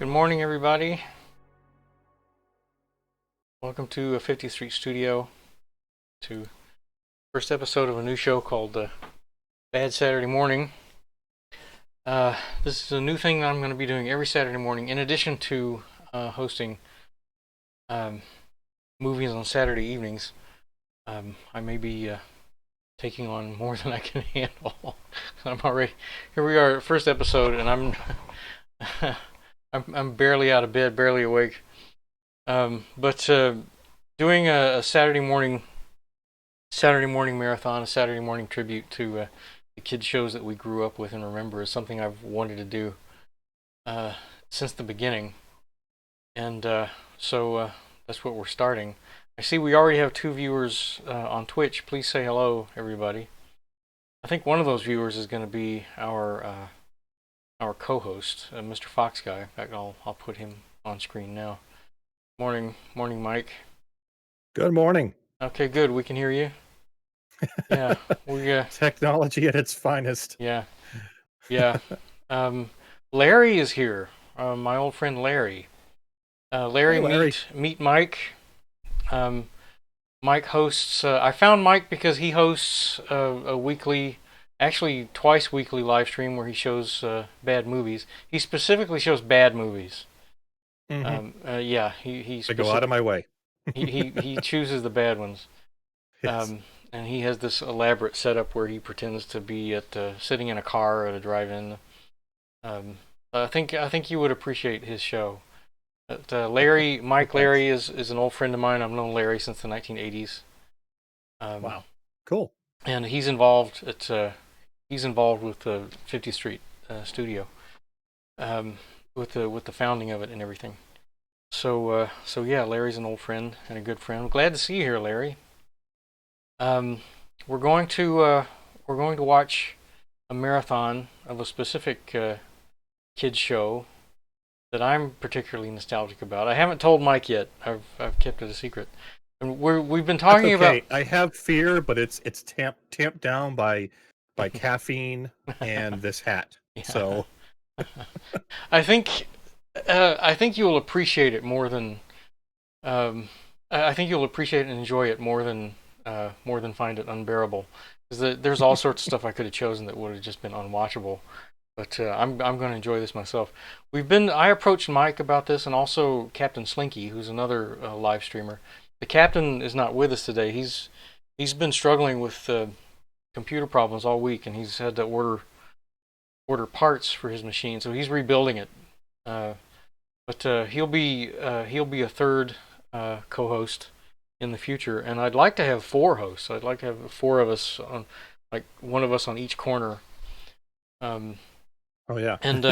Good morning, everybody. Welcome to 50th Street Studio, to first episode of a new show called Bad Saturday Morning. This is a new thing that I'm going to be doing every Saturday morning, in addition to hosting movies on Saturday evenings. I may be taking on more than I can handle. I'm already here. We are, first episode, and I'm barely out of bed, barely awake. But doing a Saturday morning marathon, a Saturday morning tribute to the kids shows that we grew up with and remember is something I've wanted to do since the beginning, and so that's what we're starting. I see we already have 2 viewers on Twitch. Please say hello, everybody. I think one of those viewers is going to be our co-host, Mr. Fox Guy. In fact, I'll put him on screen now. Morning, Mike. Good morning. Okay, good. We can hear you. Yeah, we technology at its finest. Yeah. Larry is here. My old friend Larry. Larry, Hey, Larry. Meet Mike. Mike hosts. I found Mike because he hosts a weekly, actually twice weekly live stream where he shows bad movies. He specifically shows bad movies. Mm-hmm. He I go out of my way. he chooses the bad ones. Yes. And he has this elaborate setup where he pretends to be at sitting in a car at a drive-in. I think you would appreciate his show. Larry is an old friend of mine. I've known Larry since the 1980s. Wow, cool. And he's involved with the 50th Street studio, with the founding of it and everything. So yeah, Larry's an old friend and a good friend. I'm glad to see you here, Larry. We're going to watch a marathon of a specific kids show that I'm particularly nostalgic about. I haven't told Mike yet. I've kept it a secret. And we've been talking about. I have fear, but it's tamped down by caffeine and this hat. Yeah. So I think you will appreciate it more than. I think you'll appreciate and enjoy it more than find it unbearable. Because there's all sorts of stuff I could have chosen that would have just been unwatchable. But I'm going to enjoy this myself. I approached Mike about this, and also Captain Slinky, who's another live streamer. The captain is not with us today. He's been struggling with computer problems all week, and he's had to order parts for his machine, so he's rebuilding it. But he'll be a third co-host in the future, and I'd like to have 4 hosts. I'd like to have 4 of us on, like one of us on each corner. Oh yeah. And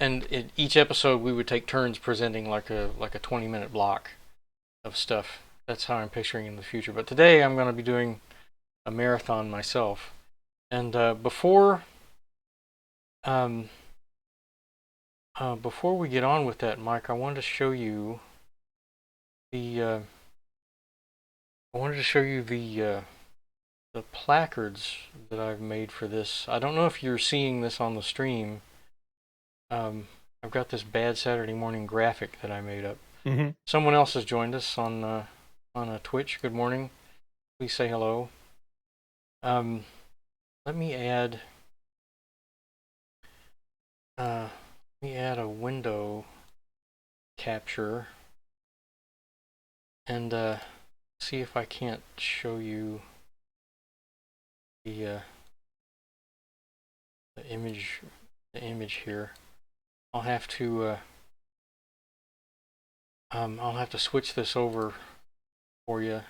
in each episode we would take turns presenting like a 20-minute block of stuff. That's how I'm picturing in the future. But today I'm going to be doing a marathon myself. And before we get on with that, Mike, I wanted to show you the placards that I've made for this. I don't know if you're seeing this on the stream. I've got this Bad Saturday Morning graphic that I made up. Mm-hmm. Someone else has joined us on a Twitch. Good morning. Please say hello. Let me add a window capture and see if I can't show you the image here. I'll have to switch this over for you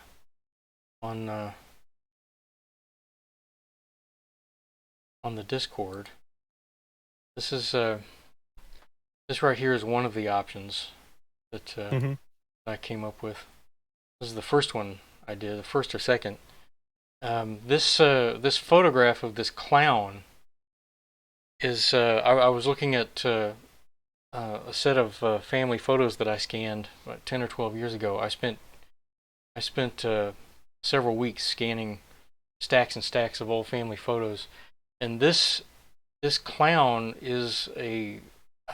on the Discord. This right here is one of the options that I came up with. This is the first one I did, the first or second. This photograph of this clown is I was looking at a set of family photos that I scanned 10 or 12 years ago. I spent several weeks scanning stacks and stacks of old family photos, and this clown is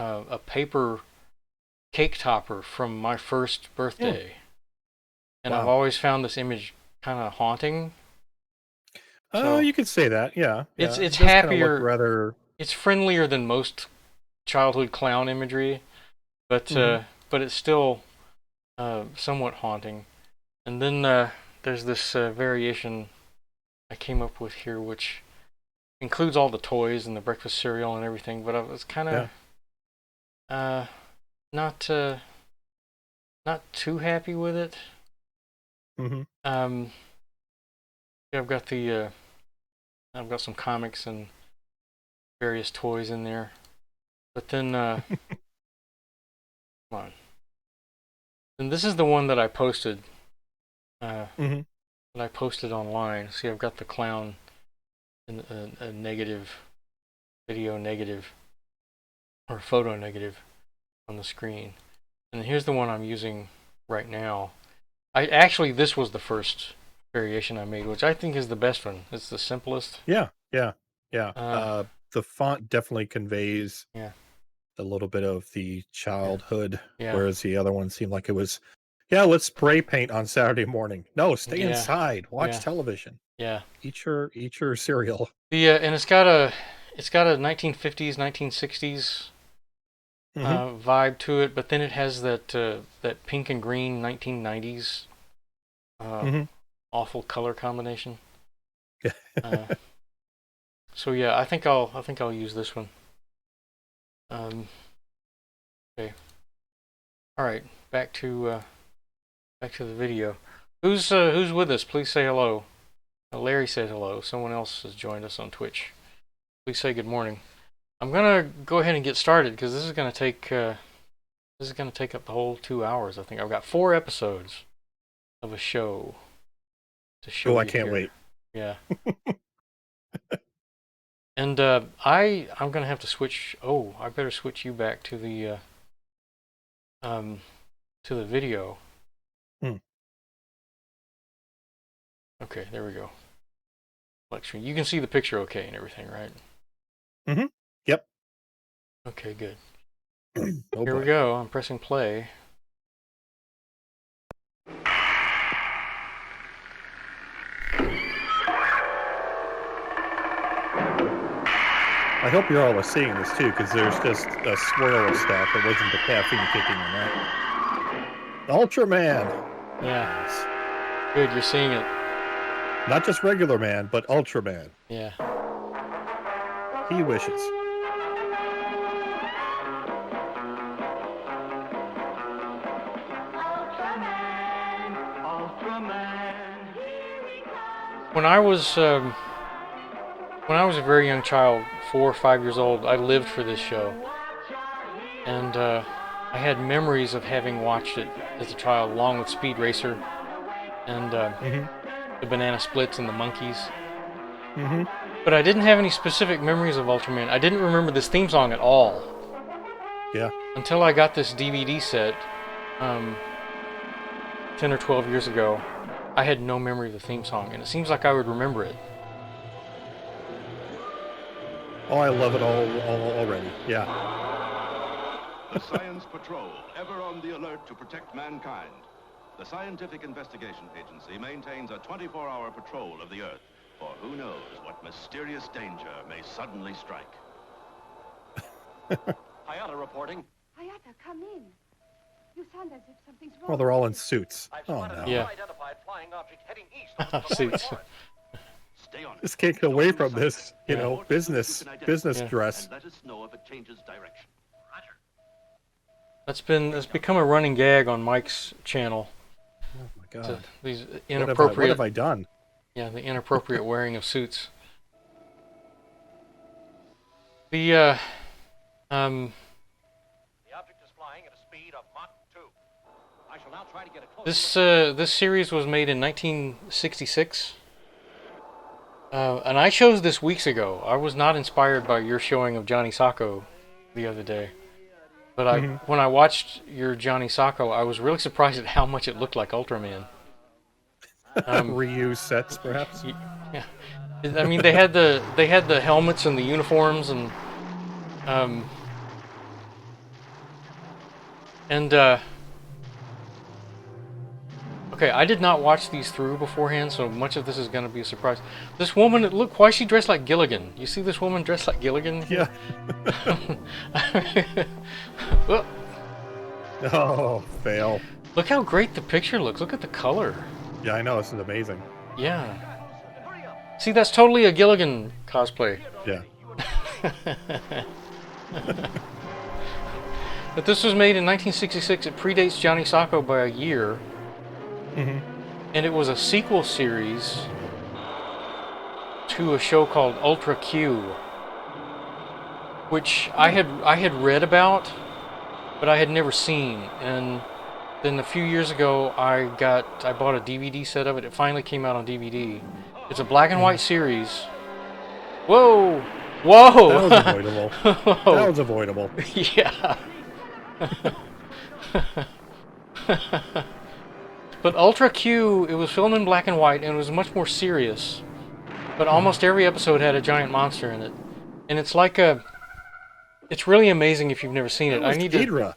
a paper cake topper from my first Hmm. birthday, and I've Wow. always found this image kind of haunting. Oh, So you could say that. Yeah, it's yeah. It it's does kind of look happier, rather. it's friendlier than most childhood clown imagery, but Hmm. uh, but it's still somewhat haunting. And then there's this variation I came up with here, which includes all the toys and the breakfast cereal and everything. But I was kind of Yeah. uh, not not too happy with it. Hmm. Um, yeah, I've got some comics and various toys in there. But then come on, and this is the one that I posted. Uh, Hmm. that I posted online. See, I've got the clown in a negative video negative or photo negative on the screen. And here's the one I'm using right now. I actually this was the first variation I made, which I think is the best one. It's the simplest. Yeah. Yeah. Yeah. Uh, The font definitely conveys yeah, a little bit of the yeah, childhood, yeah, whereas the other one seemed like it was, yeah, let's spray paint on Saturday morning. No, stay yeah, inside, watch yeah, television, yeah. eat your cereal. The and it's got a 1950s 1960s Hmm. vibe to it, but then it has that pink and green 1990s uh, Hmm. awful color combination. Uh, so yeah, I think I'll use this one. Um, okay, all right, back to the video. Who's with us? Please say hello. Larry said hello. Someone else has joined us on Twitch. Please say good morning. I'm gonna go ahead and get started because this is gonna take up the whole 2 hours. I think I've got 4 episodes of a show to show Oh, I you can't here. wait. Yeah, and I'm gonna have to switch. Oh, I better switch you back um to the video. Hmm. Okay, there we go. Lecture. You can see the picture okay and everything, right? Hmm. Yep. Okay, good. Oh Here we boy. go. I'm pressing play. I hope you're all seeing this too, because there's just a swirl of stuff. It wasn't the caffeine kicking in, right? Ultraman. Yeah, Nice. good. You're seeing it. Not just regular man, but Ultraman. Yeah. He wishes. Ultraman, Ultraman, here he comes. When I was a very young child, 4 or 5 years old, I lived for this show, and I had memories of having watched it as a child, along with Speed Racer and Hmm. the Banana Splits and the Monkeys. Hmm. But I didn't have any specific memories of Ultraman. I didn't remember this theme song at all Yeah. until I got this DVD set um, 10 or 12 years ago. I had no memory of the theme song, and it seems like I would remember it. Oh, I love it all already. Yeah. The Science Patrol, ever on the alert to protect mankind. The Scientific Investigation Agency maintains a 24-hour patrol of the Earth, for who knows what mysterious danger may suddenly strike. Hayata reporting. Hayata, come in. You sound as if something's wrong. Well, they're all in suits. I've Oh spotted no. an Yeah. unidentified flying object heading east on the Suits. forest. Stay on it. This can't get away from this, Yeah. business Yeah. dress. And let us know if it changes direction. Roger. That's become a running gag on Mike's channel. Oh my god. These What inappropriate, have I done? yeah, the inappropriate wearing of suits. The um, The object is flying at a speed of Mach 2. I shall now try to get a close this series was made in 1966, and I chose this weeks ago. I was not inspired by your showing of Johnny Sacco the other day, but Mhm. when I watched your Johnny Sacco, I was really surprised at how much it looked like Ultraman. Reuse sets, perhaps. Yeah, I mean they had the helmets and the uniforms and um, And okay, I did not watch these through beforehand, so much of this is going to be a surprise. This woman, look, why is she dressed like Gilligan? You see this woman dressed like Gilligan? Yeah. Well, Oh, fail. look how great the picture looks. Look at the color. Yeah, I know. This is amazing. Yeah. See, that's totally a Gilligan cosplay. Yeah. But this was made in 1966. It predates Johnny Sacco by a year. Mm-hmm. And it was a sequel series to a show called Ultra Q, which I had read about, but I had never seen. And then a few years ago, I bought a DVD set of it. It finally came out on DVD. It's a black and white series. Whoa! Whoa! That was avoidable. That was avoidable. Yeah. But Ultra Q, it was filmed in black and white, and it was much more serious. But almost every episode had a giant monster in it, and it's like a. It's really amazing if you've never seen it. That was I need Ghidra. to. It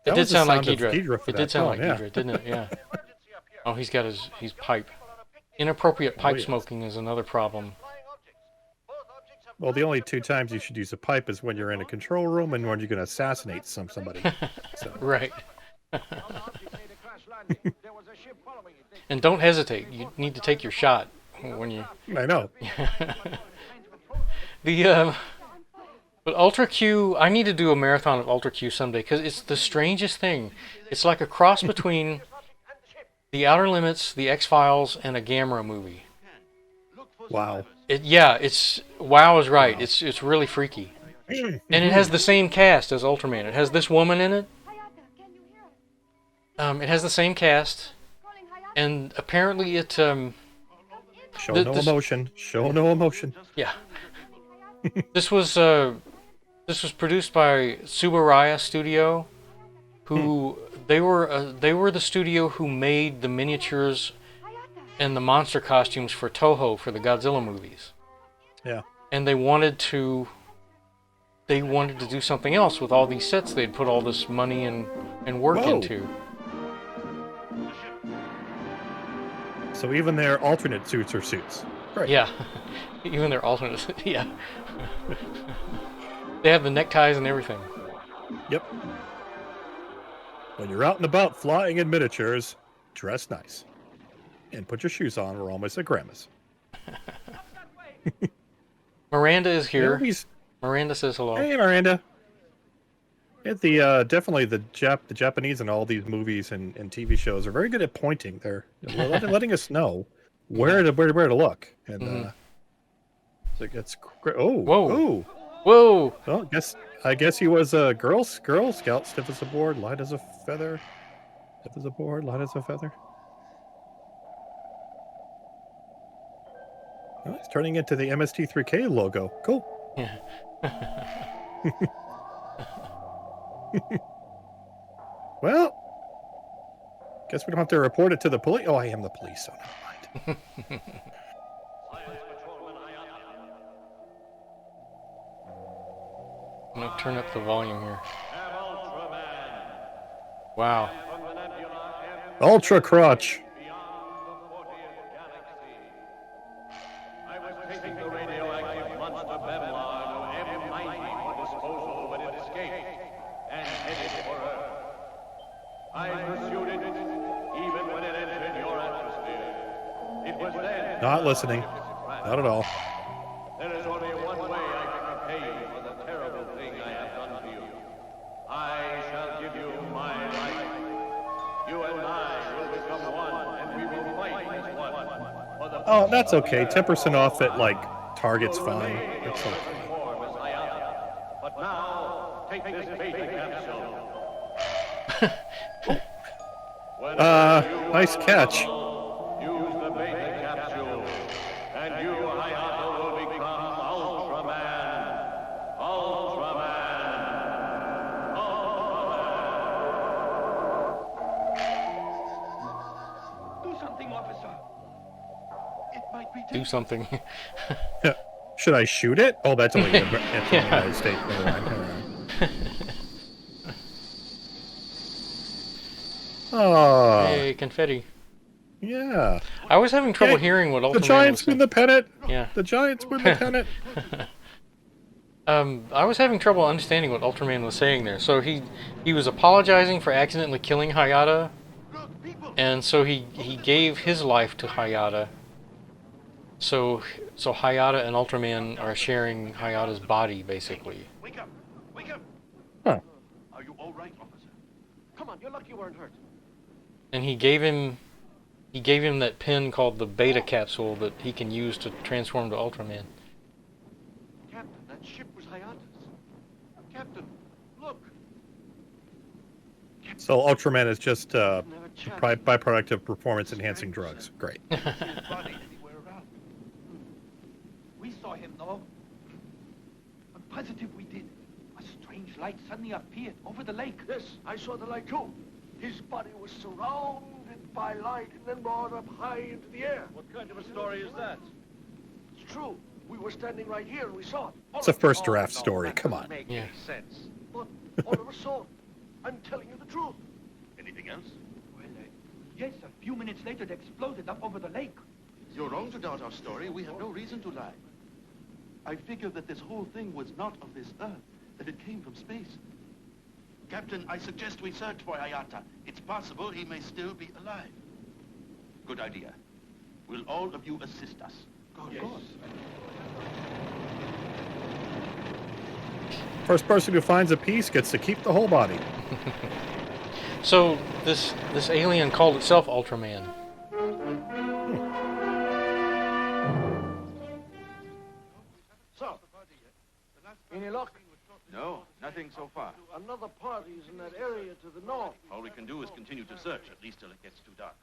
That did was the sound like sound of Ghidra. Ghidra for It that did sound film, like yeah. Ghidra, didn't it? Yeah. Oh, he's got his pipe. Inappropriate pipe yes. smoking is another problem. Well, the only two times you should use a pipe is when you're in a control room and when you're going to assassinate somebody. So. Right. And don't hesitate. You need to take your shot when you. I know. But Ultra Q, I need to do a marathon of Ultra Q someday because it's the strangest thing. It's like a cross between The Outer Limits, The X-Files, and a Gamera movie. Wow. It's wow is right. It's really freaky, and it has the same cast as Ultraman. It has this woman in it. Hayata, can you hear us? It has the same cast, Calling Hayata. and apparently it Show no emotion. Show no emotion. yeah. This was produced by Subaraya Studio, who they were the studio who made the miniatures Hayata. and the monster costumes for Toho for the Godzilla movies. Yeah. And they wanted to do something else with all these sets they'd put all this money and work Whoa. into. So even their alternate suits are suits. Great. Yeah. Even their alternates. Yeah. They have the neckties and everything. Yep. When you're out and about flying in miniatures, dress nice. And put your shoes on. We're almost at Grandma's. Miranda is here. Movies- Miranda says hello. Hey, Miranda. The definitely the Japanese in all these movies and TV shows are very good at pointing. They're letting us know where to look. And so it's great. Oh, Whoa. oh. Whoa! Well, I guess he was a Girl Scout, stiff as a board, light as a feather. Stiff as a board, light as a feather. Oh, it's turning into the MST3K logo. Cool. Yeah. Well, guess we don't have to report it to the police. Oh, I am the police, so never mind. I'm gonna turn up the volume here. Wow. Ultra crotch. I was taking the radioactive monster Babylon M90 for disposal when it escaped and headed for Earth. I pursued it even when it entered your atmosphere. It was then. Not listening. Not at all. There is only one way I can repay you for the terrible thing I have done to you. I shall give you my life. You and I will become one, and we will fight as one. For the Oh, that's okay. 10% off at like Target's fine. It's okay. But now, take this beta capsule. Nice catch. Use the beta capsule, and you, Hayato, will become Ultraman. Do something, officer. It might be Do something. Should I shoot it? Oh, that's only in the United States. Never mind. Oh, Hey, confetti. yeah. I was having trouble Yay. hearing what Ultraman The Giants was win saying. the pennant. Yeah. The Giants win the pennant. I was having trouble understanding what Ultraman was saying there. So he was apologizing for accidentally killing Hayata, and so he gave his life to Hayata. So Hayata and Ultraman are sharing Hayata's body, basically. Wake up! Wake up! Huh. Are you all right, officer? Come on, you're lucky you weren't hurt. And he gave him that pin called the Beta Capsule that he can use to transform to Ultraman. Captain, that ship was Hayata's. Captain, look. So Ultraman is just Never chat. byproduct of performance-enhancing drugs. Great. His body anywhere around. We saw him, though. I'm positive we did. A strange light suddenly appeared over the lake. Yes, I saw the light too. His body was surrounded by light and then brought up high into the air. What kind of a story is that? It's true. We were standing right here and we saw it. It's a first draft story. Come on. Make Yeah. any sense. But all of us saw it. I'm telling you the truth. Anything else? Well, yes, a few minutes later it exploded up over the lake. You're wrong to doubt our story. We have no reason to lie. I figure that this whole thing was not of this Earth, that it came from space. Captain, I suggest we search for Hayata. It's possible he may still be alive. Good idea. Will all of you assist us? Of course. First person who finds a piece gets to keep the whole body. So this alien called itself Ultraman. So, any luck? No, nothing so far. Another party's in that area to the north. All we can do is continue to search, at least till it gets too dark.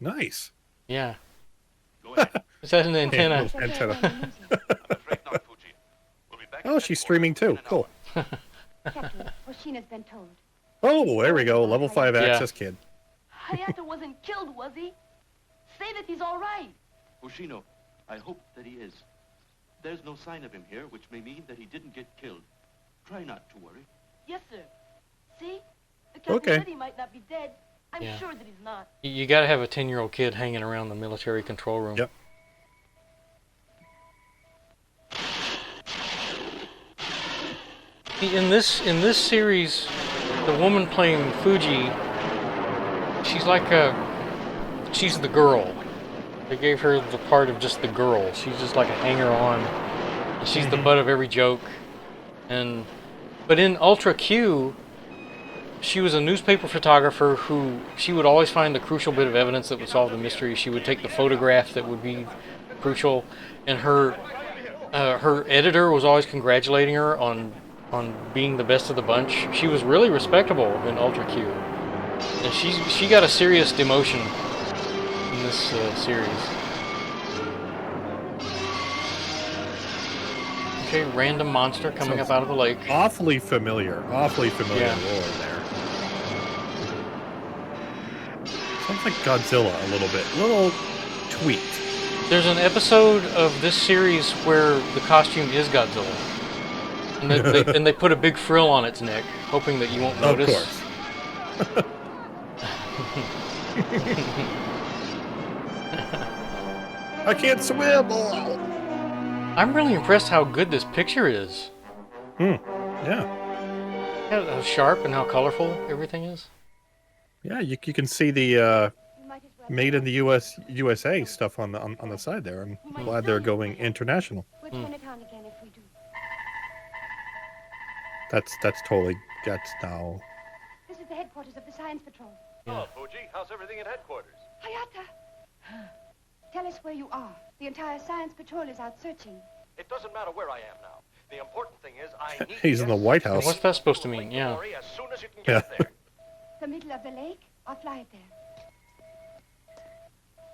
Nice. Yeah. Go ahead. Is that an antenna? Yeah, antenna. I'm afraid not, Fuji. We'll be back. Oh, she's streaming too. Cool. Captain, Hoshina's been told. Oh, there we go. Level 5 Yeah. access kid. Hayata wasn't killed, was he? Say that he's all right. Hoshino, I hope that he is. There's no sign of him here, which may mean that he didn't get killed. Try not to worry. Yes, sir. See? The captain Okay. said he might not be dead. I'm Yeah. sure that he's not. You got to have a 10-year-old kid hanging around the military control room. Yep. In this series, the woman playing Fuji, she's she's the girl. They gave her the part of just the girl. She's just like a hanger-on. And she's the butt of every joke. But in Ultra Q, she was a newspaper photographer who she would always find the crucial bit of evidence that would solve the mystery. She would take the photograph that would be crucial, and her editor was always congratulating her on being the best of the bunch. She was really respectable in Ultra Q, and she got a serious demotion in this series. Okay, random monster coming up out of the lake. Awfully familiar. Awfully familiar Yeah. lore there. Sounds like Godzilla a little bit. Little tweaked. There's an episode of this series where the costume is Godzilla. And they put a big frill on its neck, hoping that you won't Of notice. course. I can't swim. Oh. I'm really impressed how good this picture is. Yeah. How sharp and how colorful everything is. Yeah, you can see the You might as well. made in the USA stuff on the side there. I'm glad they're going international. We'll turn it on again if we do. That's totally now. This is the headquarters of the Science Patrol. Hello, Fuji. How's everything at headquarters? Hayata! Tell us where you are. The entire Science Patrol is out searching. It doesn't matter where I am now. The important thing is I need He's in the White House. What's that supposed to mean? Yeah. As soon as you can get there. The middle of the lake? I'll fly it there.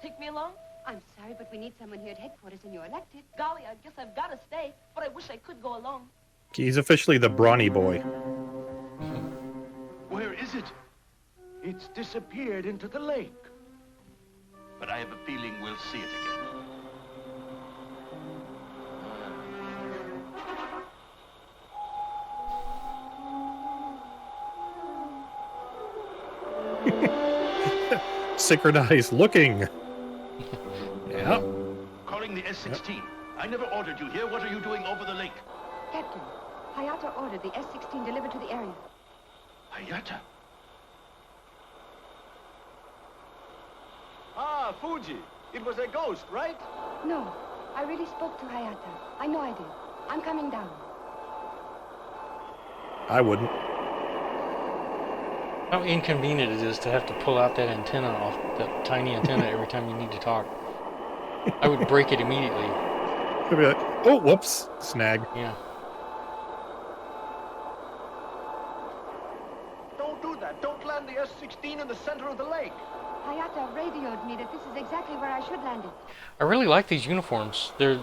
Take me along? I'm sorry, but we need someone here at headquarters and you're elected. Golly, I guess I've got to stay, but I wish I could go along. He's officially the brawny boy. Where is it? It's disappeared into the lake. But I have a feeling we'll see it again. synchronized looking. Yeah. Calling the S-16. I never ordered you here. What are you doing over the lake? Captain, Hayata ordered the S-16 delivered to the area. Hayata? Ah, Fuji. It was a ghost, right? No, I really spoke to Hayata. I know I did. I'm coming down. I wouldn't. How inconvenient it is to have to pull out that antenna off, that tiny antenna, every time you need to talk. I would break it immediately. I'd be like, oh, whoops, snag. Yeah. Don't do that. Don't land the S-16 in the center of the lake. Hayata radioed me that this is exactly where I should land it. I really like these uniforms. They're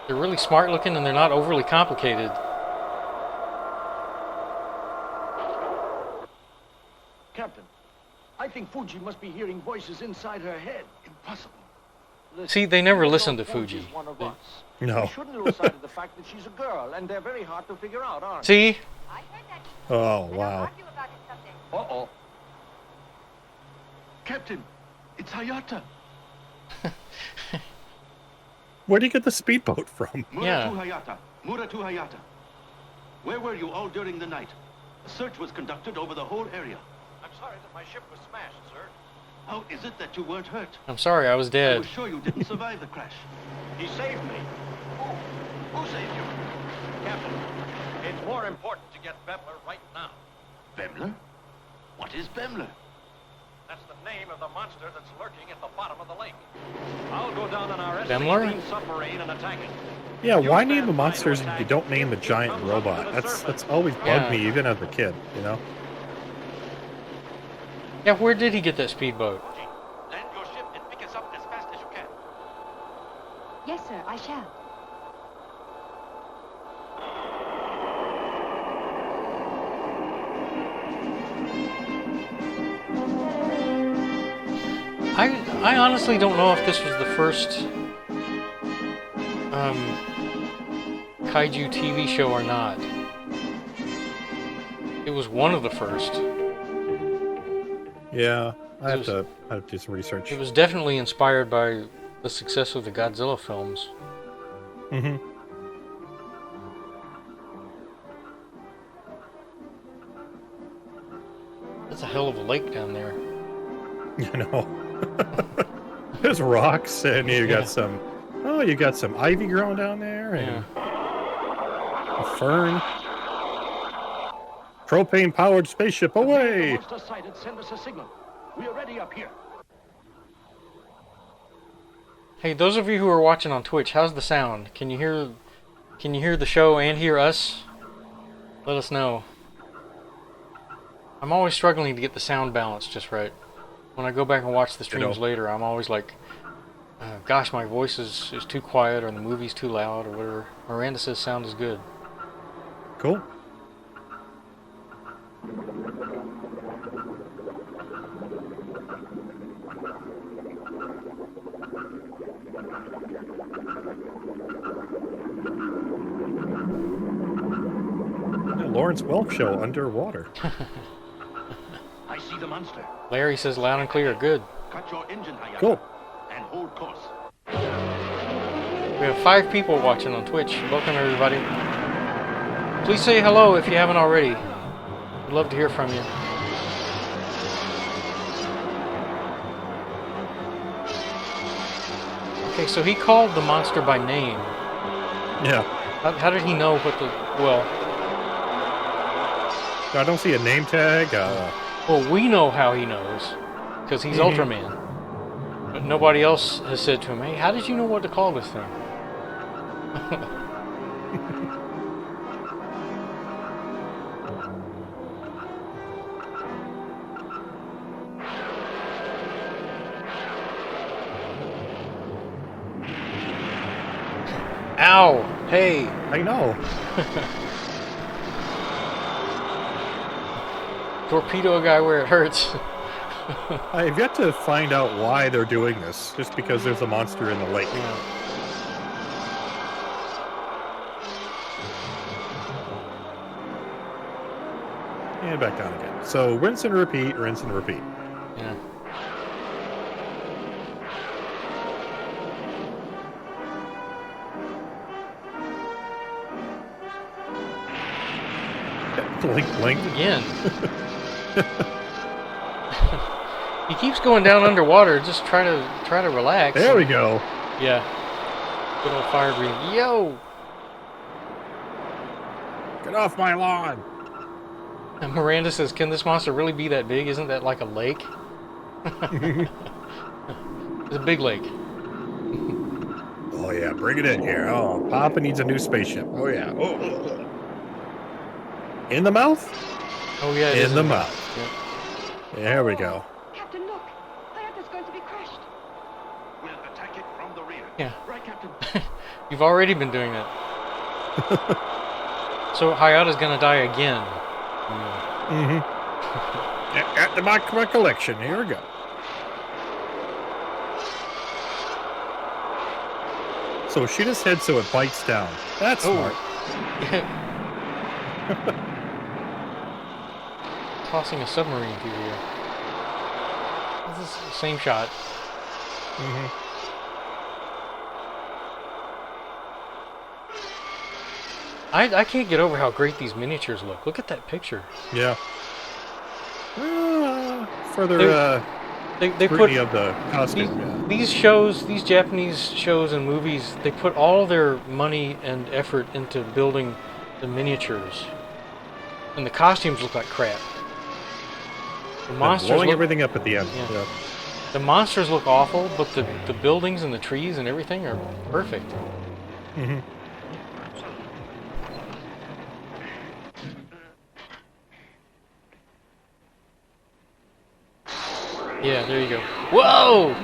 really smart looking and they're not overly complicated. Captain, I think Fuji must be hearing voices inside her head. Impossible. Listen, See, they never you listen know to Fuji. Fuji's one of They- us. No. We shouldn't lose sight of the fact that she's a girl, and they're very hard to figure out, aren't See? I heard that. Oh, wow. Argue about it someday. they? Uh-oh. Captain, it's Hayata. Where do you get the speedboat from? Yeah. Muratu Hayata. Muratu Hayata. Where were you all during the night? A search was conducted over the whole area. I'm sorry that my ship was smashed, sir. How is it that you weren't hurt? I'm sorry, I was I dead. was sure you didn't survive the crash. He saved me. Who saved you? Captain, it's more important to get Bebler right now. Bemler? What is Bemler? That's the name of the monster that's lurking at the bottom of the lake. I'll go down on our Bemler? S-16 submarine and attack it. Yeah, You why stand name the by to monsters if attack you don't name the if he giant comes up to robot? the That's surface. always bugged Yeah. me, even as a kid, you know? Yeah, where did he get that speedboat? Land your ship and pick us up as fast as you can. Yes, sir, I shall. I honestly don't know if this was the first kaiju TV show or not. It was one of the first. Yeah, I have was- to do some research. It was definitely inspired by the success of the Godzilla films. Mm-hmm. That's a hell of a lake down there. You know, there's rocks, and you Yeah. got some. Oh, you got some ivy growing down there, and a fern. Propane-powered spaceship The away! monster sighted, send us a signal. We are ready up here. Hey, those of you who are watching on Twitch, how's the sound? Can you hear the show and hear us? Let us know. I'm always struggling to get the sound balance just right. When I go back and watch the streams later, I'm always like, gosh, my voice is too quiet, or the movie's too loud, or whatever. Miranda says sound is good. Cool. The Lawrence Welk show underwater. I see the monster. Larry says loud and clear. Good. Cut your engine, Hayata. Cool. And hold course. We have 5 people watching on Twitch. Welcome, everybody. Please say hello if you haven't already. We'd love to hear from you. Okay, so he called the monster by name. Yeah. How did he know what the... Well, I don't see a name tag. we know how he knows. Because he's Ultraman. But nobody else has said to him, hey, how did you know what to call this thing? Ow! Hey! I know. Torpedo a guy where it hurts. I've yet to find out why they're doing this. Just because there's a monster in the lake. Yeah. And back down again. So rinse and repeat, rinse and repeat. Yeah. Blink, blink. Again. He keeps going down underwater. Just try to relax. There we go. Yeah. Good old fire breathing. Yo! Get off my lawn. And Miranda says, "Can this monster really be that big? Isn't that like a lake?" It's a big lake. Oh yeah, bring it in here. Oh, Papa needs a new spaceship. Oh yeah. Oh. In the mouth? Oh yeah, it is in the mouth. Yep. There we go. Captain, look. Hayata's going to be crushed. We'll attack it from the rear. Yeah. Right, Captain. You've already been doing that. So Hayata's gonna die again. Mm-hmm. At my recollection. Here we go. So shoot his head so it bites down. That's smart. Tossing a submarine through the air. This is the same shot. Mm-hmm. I can't get over how great these miniatures look. Look at that picture. Yeah. Further They put scrutiny of the costume. these shows, these Japanese shows and movies, they put all their money and effort into building the miniatures, and the costumes look like crap. The monsters blowing look, everything up at the end. Yeah. Yeah. The monsters look awful, but the buildings and the trees and everything are perfect. Mm-hmm. Yeah, there you go. Whoa!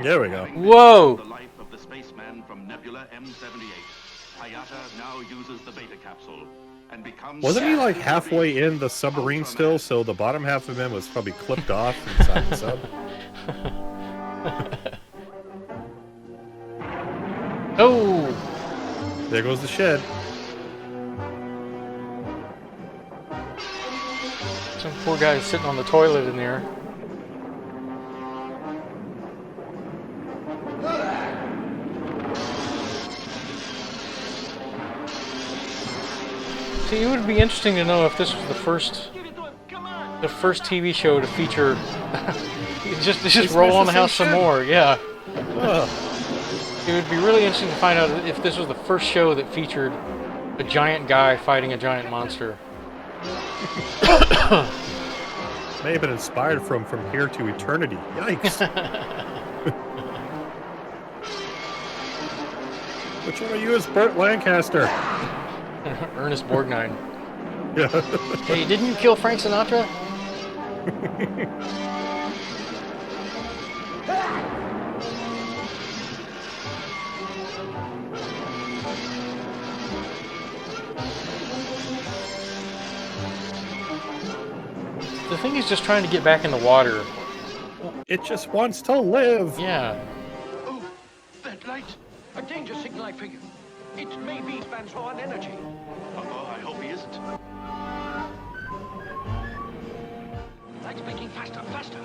There we go. Whoa! The life of the spaceman from Nebula M78. Hayata now uses the beta capsule and becomes... Wasn't he like halfway in the submarine still, so the bottom half of him was probably clipped off inside the sub? Oh! There goes the shed. Some poor guy sitting on the toilet in there. See, it would be interesting to know if this was the first TV show to feature. just roll on the house some more, yeah. It would be really interesting to find out if this was the first show that featured a giant guy fighting a giant monster. May have been inspired from Here to Eternity. Yikes! Which one are you as Burt Lancaster? Ernest Borgnine. Yeah. Hey, didn't you kill Frank Sinatra? The thing is just trying to get back in the water. It just wants to live. Yeah. Oh, that light. A danger signal, I figure. It may be Span's low on energy. Oh, I hope he isn't. Light's making faster and faster.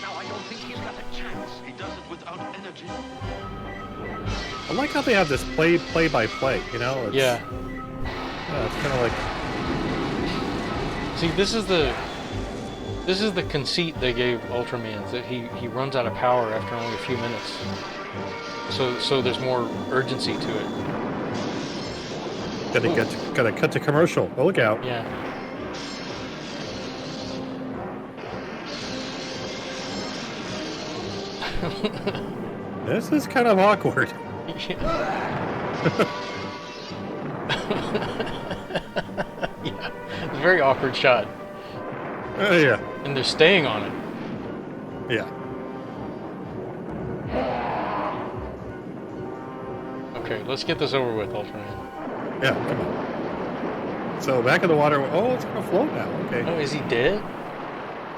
Now I don't think he's got a chance. He does it without energy. I like how they have this play by play. You know? It's, Yeah. Yeah, it's kind of like. See, this is the conceit they gave Ultraman, that he runs out of power after only a few minutes. So there's more urgency to it. Gotta cut to commercial. Oh, look out. Yeah. This is kind of awkward. Yeah. It's a very awkward shot. Yeah. And they're staying on it. Yeah. Okay, let's get this over with, Ultraman. Yeah, come on. So back in the water. Oh, it's gonna float now. Okay. Oh, is he dead?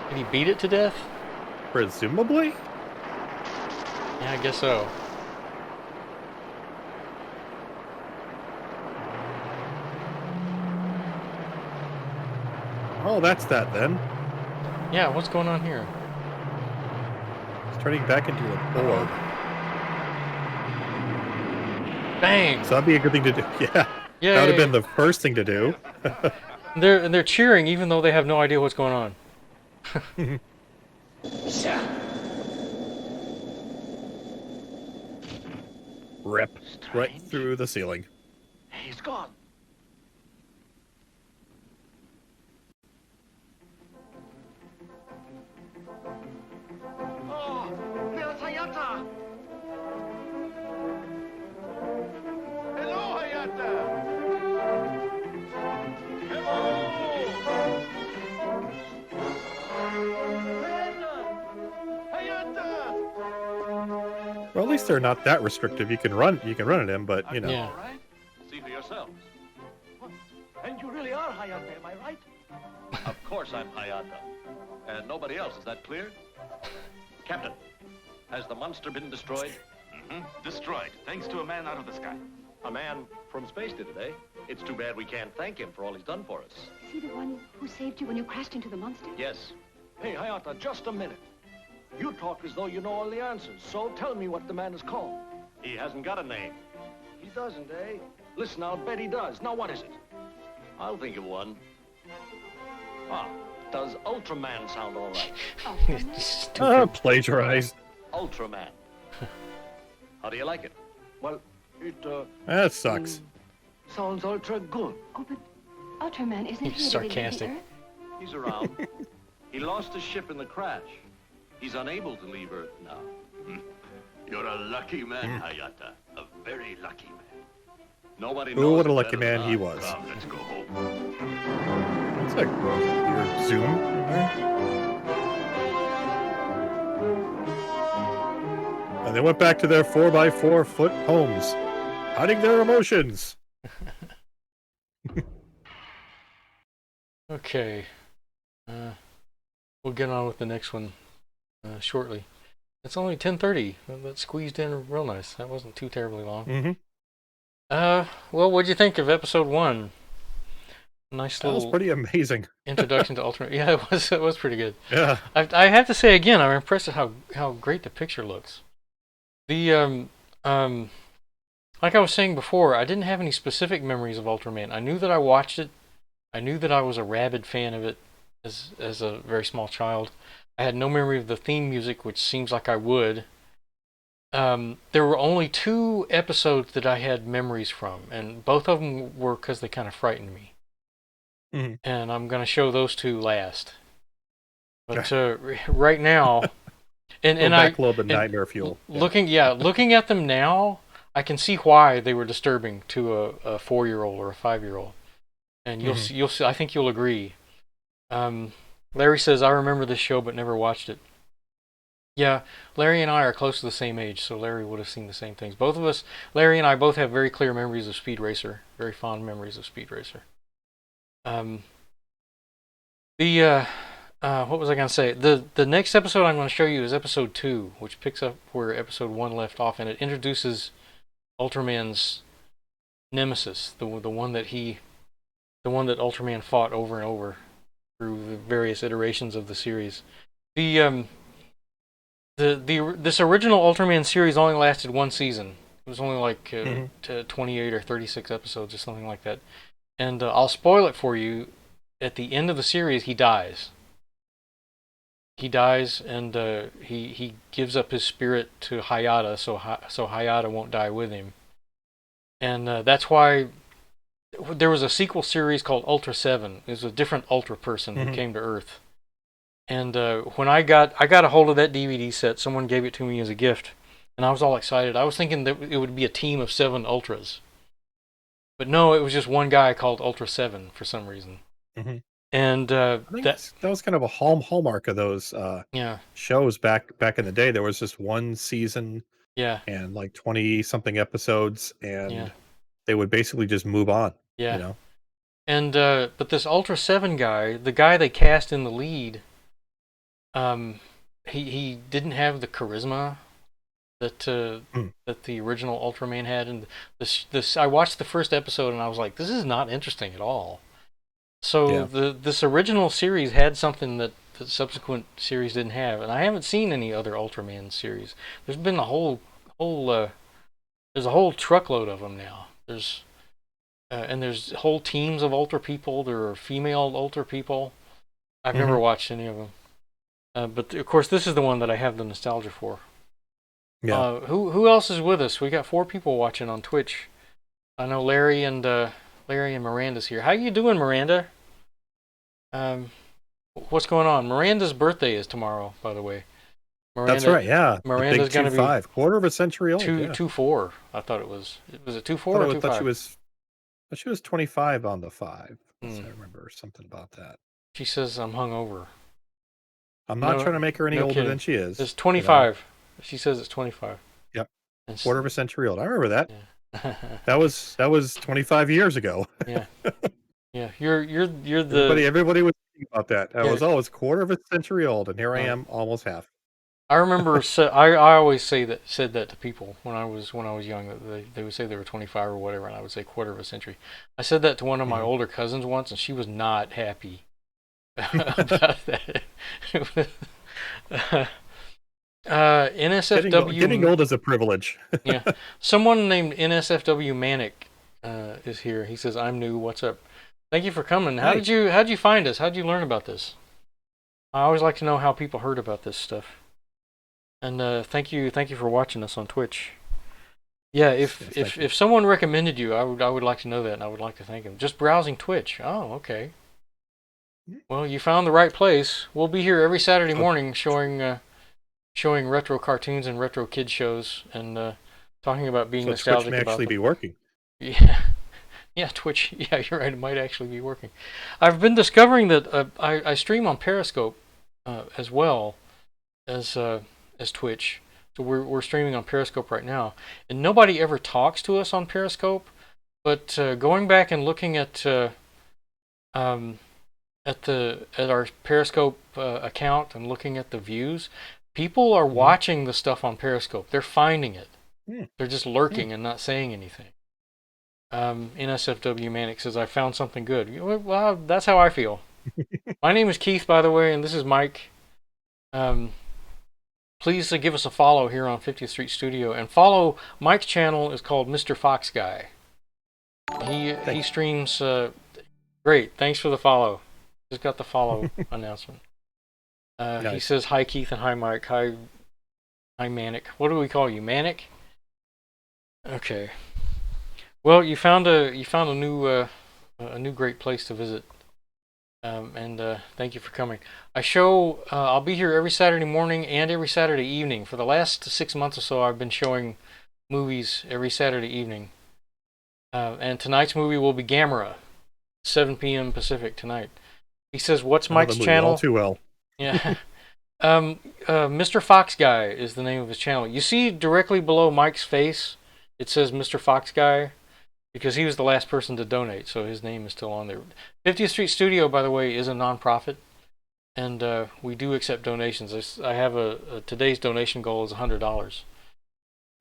Did he beat it to death? Presumably. Yeah, I guess so. Oh, that's that then. Yeah, what's going on here? It's turning back into a orb. Bang! So that'd be a good thing to do. Yeah. Yeah, That would yeah, have been yeah. the first thing to do. They're cheering even though they have no idea what's going on. Rip. Right Strange. through the ceiling. He's gone. Oh, there's Hayata. Hello, Hayata. Hello. Hayata. Well, at least they're not that restrictive. You can run at him, but you know. Yeah. All right. See for yourselves. And you really are Hayata, am I right? Of course I'm Hayata. And nobody else, is that clear? Captain, has the monster been destroyed? Mm-hmm. Destroyed, thanks to a man out of the sky. A man from space did today. It's too bad we can't thank him for all he's done for us. Is he the one who saved you when you crashed into the monster? Yes. Hey, Hayata, just a minute. You talk as though you know all the answers, so tell me what the man is called. He hasn't got a name. He doesn't, eh? Listen, I'll bet he does. Now, what is it? I'll think of one. Ah, does Ultraman sound all right? Stupid. Plagiarized. Ultraman. How do you like it? Well, it, That sucks. sounds ultra good. Oh, but Ultraman isn't He's here to relieve the sarcastic. Earth? He's around. He lost his ship in the crash. He's unable to leave Earth now. You're a lucky man, Hayata. A very lucky man. Nobody knows. Ooh, what a it lucky better than man he I. was. Come, let's go home. It's like your Zoom in there. And they went back to their 4x4 foot homes, hiding their emotions. Okay. We'll get on with the next one shortly. It's only 10:30. That squeezed in real nice. That wasn't too terribly long. Mm-hmm. Well, what'd you think of episode 1? Nice That was little pretty amazing. introduction to Ultraman. Yeah, it was pretty good. Yeah. I have to say again, I'm impressed at how great the picture looks. The like I was saying before, I didn't have any specific memories of Ultraman. I knew that I watched it. I knew that I was a rabid fan of it as a very small child. I had no memory of the theme music, which seems like I would. There were only 2 episodes that I had memories from, and both of them were because they kind of frightened me. Mm-hmm. And I'm going to show those 2 last. But right now, and back a little bit and nightmare fuel. looking at them now, I can see why they were disturbing to a 4-year-old or a 5-year-old. And you'll see. I think you'll agree. Larry says, "I remember this show, but never watched it." Yeah, Larry and I are close to the same age, so Larry would have seen the same things. Both of us, Larry and I, both have very clear memories of Speed Racer, very fond memories of Speed Racer. What was I going to say? The next episode I'm going to show you is episode 2, which picks up where episode 1 left off, and it introduces Ultraman's nemesis, the one that Ultraman fought over and over through the various iterations of the series. This original Ultraman series only lasted 1 season. It was only like 28 or 36 episodes or something like that. And I'll spoil it for you. At the end of the series, he dies. He dies, and he gives up his spirit to Hayata, so Hayata won't die with him. And that's why there was a sequel series called Ultra 7. It was a different Ultra person who came to Earth. And when I got a hold of that DVD set, someone gave it to me as a gift, and I was all excited. I was thinking that it would be a team of 7 Ultras. But no, it was just one guy called Ultra 7 for some reason. Mm-hmm. And I think that was kind of a hallmark of those shows back in the day. There was just 1 season and like 20-something episodes, and they would basically just move on. Yeah. You know? And but this Ultra 7 guy, the guy they cast in the lead, he didn't have the charisma that the original Ultraman had. And this I watched the first episode and I was like, this is not interesting at all. So this original series had something that the subsequent series didn't have, and I haven't seen any other Ultraman series. There's been a whole truckload of them now. There's and there's whole teams of Ultra people. There are female Ultra people. I've never Mhm. watched any of them, but of course this is the one that I have the nostalgia for. Yeah. Who else is with us? We got 4 people watching on Twitch. I know Larry and Miranda's here. How you doing, Miranda? Um, what's going on? Miranda's birthday is tomorrow, by the way. That's right. Yeah. The big Miranda's two gonna be five, quarter of a century old. two Yeah. two four. I thought it was. Was it 2-4 Thought or I two thought she five? was. Thought she was 25 on the 5. Hmm. I remember something about that. She says I'm hungover. I'm not No, trying to make her any no older kidding. than she is. It's 25. She says it's 25. Yep. And Quarter of a century old. I remember that. yeah. That was 25 years ago. Yeah. Yeah. You're Everybody was thinking about that. I Yeah. was always quarter of a century old, and here I Right. am, almost half. I remember. I always said that to people when I was young. That they would say they were 25 or whatever, and I would say quarter of a century. I said that to one of my older cousins once, and she was not happy about that. NSFW. Getting old is a privilege. Yeah, someone named NSFW Manic is here. He says, "I'm new. What's up? Thank you for coming. How did you find us? How did you learn about this? I always like to know how people heard about this stuff." And thank you for watching us on Twitch. Yeah, if someone recommended you, I would like to know that, and I would like to thank them. Just browsing Twitch. Oh, okay. Well, you found the right place. We'll be here every Saturday morning showing retro cartoons and retro kid shows, and talking about being nostalgic Twitch may about actually them. be working. Yeah, yeah, Twitch. Yeah, you're right. It might actually be working. I've been discovering that I stream on Periscope as well as Twitch. So we're streaming on Periscope right now, and nobody ever talks to us on Periscope. But going back and looking at our Periscope account and looking at the views, people are watching the stuff on Periscope. They're finding it. They're just lurking and not saying anything. NSFW Manic says, "I found something good." Well, that's how I feel. My name is Keith, by the way, and this is Mike. Please give us a follow here on 50th Street Studio, and follow Mike's channel. Is called Mr. Fox Guy. He streams. Great, thanks for the follow. Just got the follow announcement. Nice. He says hi Keith and hi Mike. Hi Manic. What do we call you, Manic? Okay. Well, you found a new great place to visit. And thank you for coming. I'll be here every Saturday morning and every Saturday evening. For the last 6 months or so, I've been showing movies every Saturday evening. And tonight's movie will be Gamera, 7 p.m. Pacific tonight. He says, "What's Mike's channel?" All too well. Yeah. Mr. Fox Guy is the name of his channel. You see directly below Mike's face, it says Mr. Fox Guy. Because he was the last person to donate, so his name is still on there. 50th Street Studio, by the way, is a non-profit, and we do accept donations. I have today's donation goal is $100,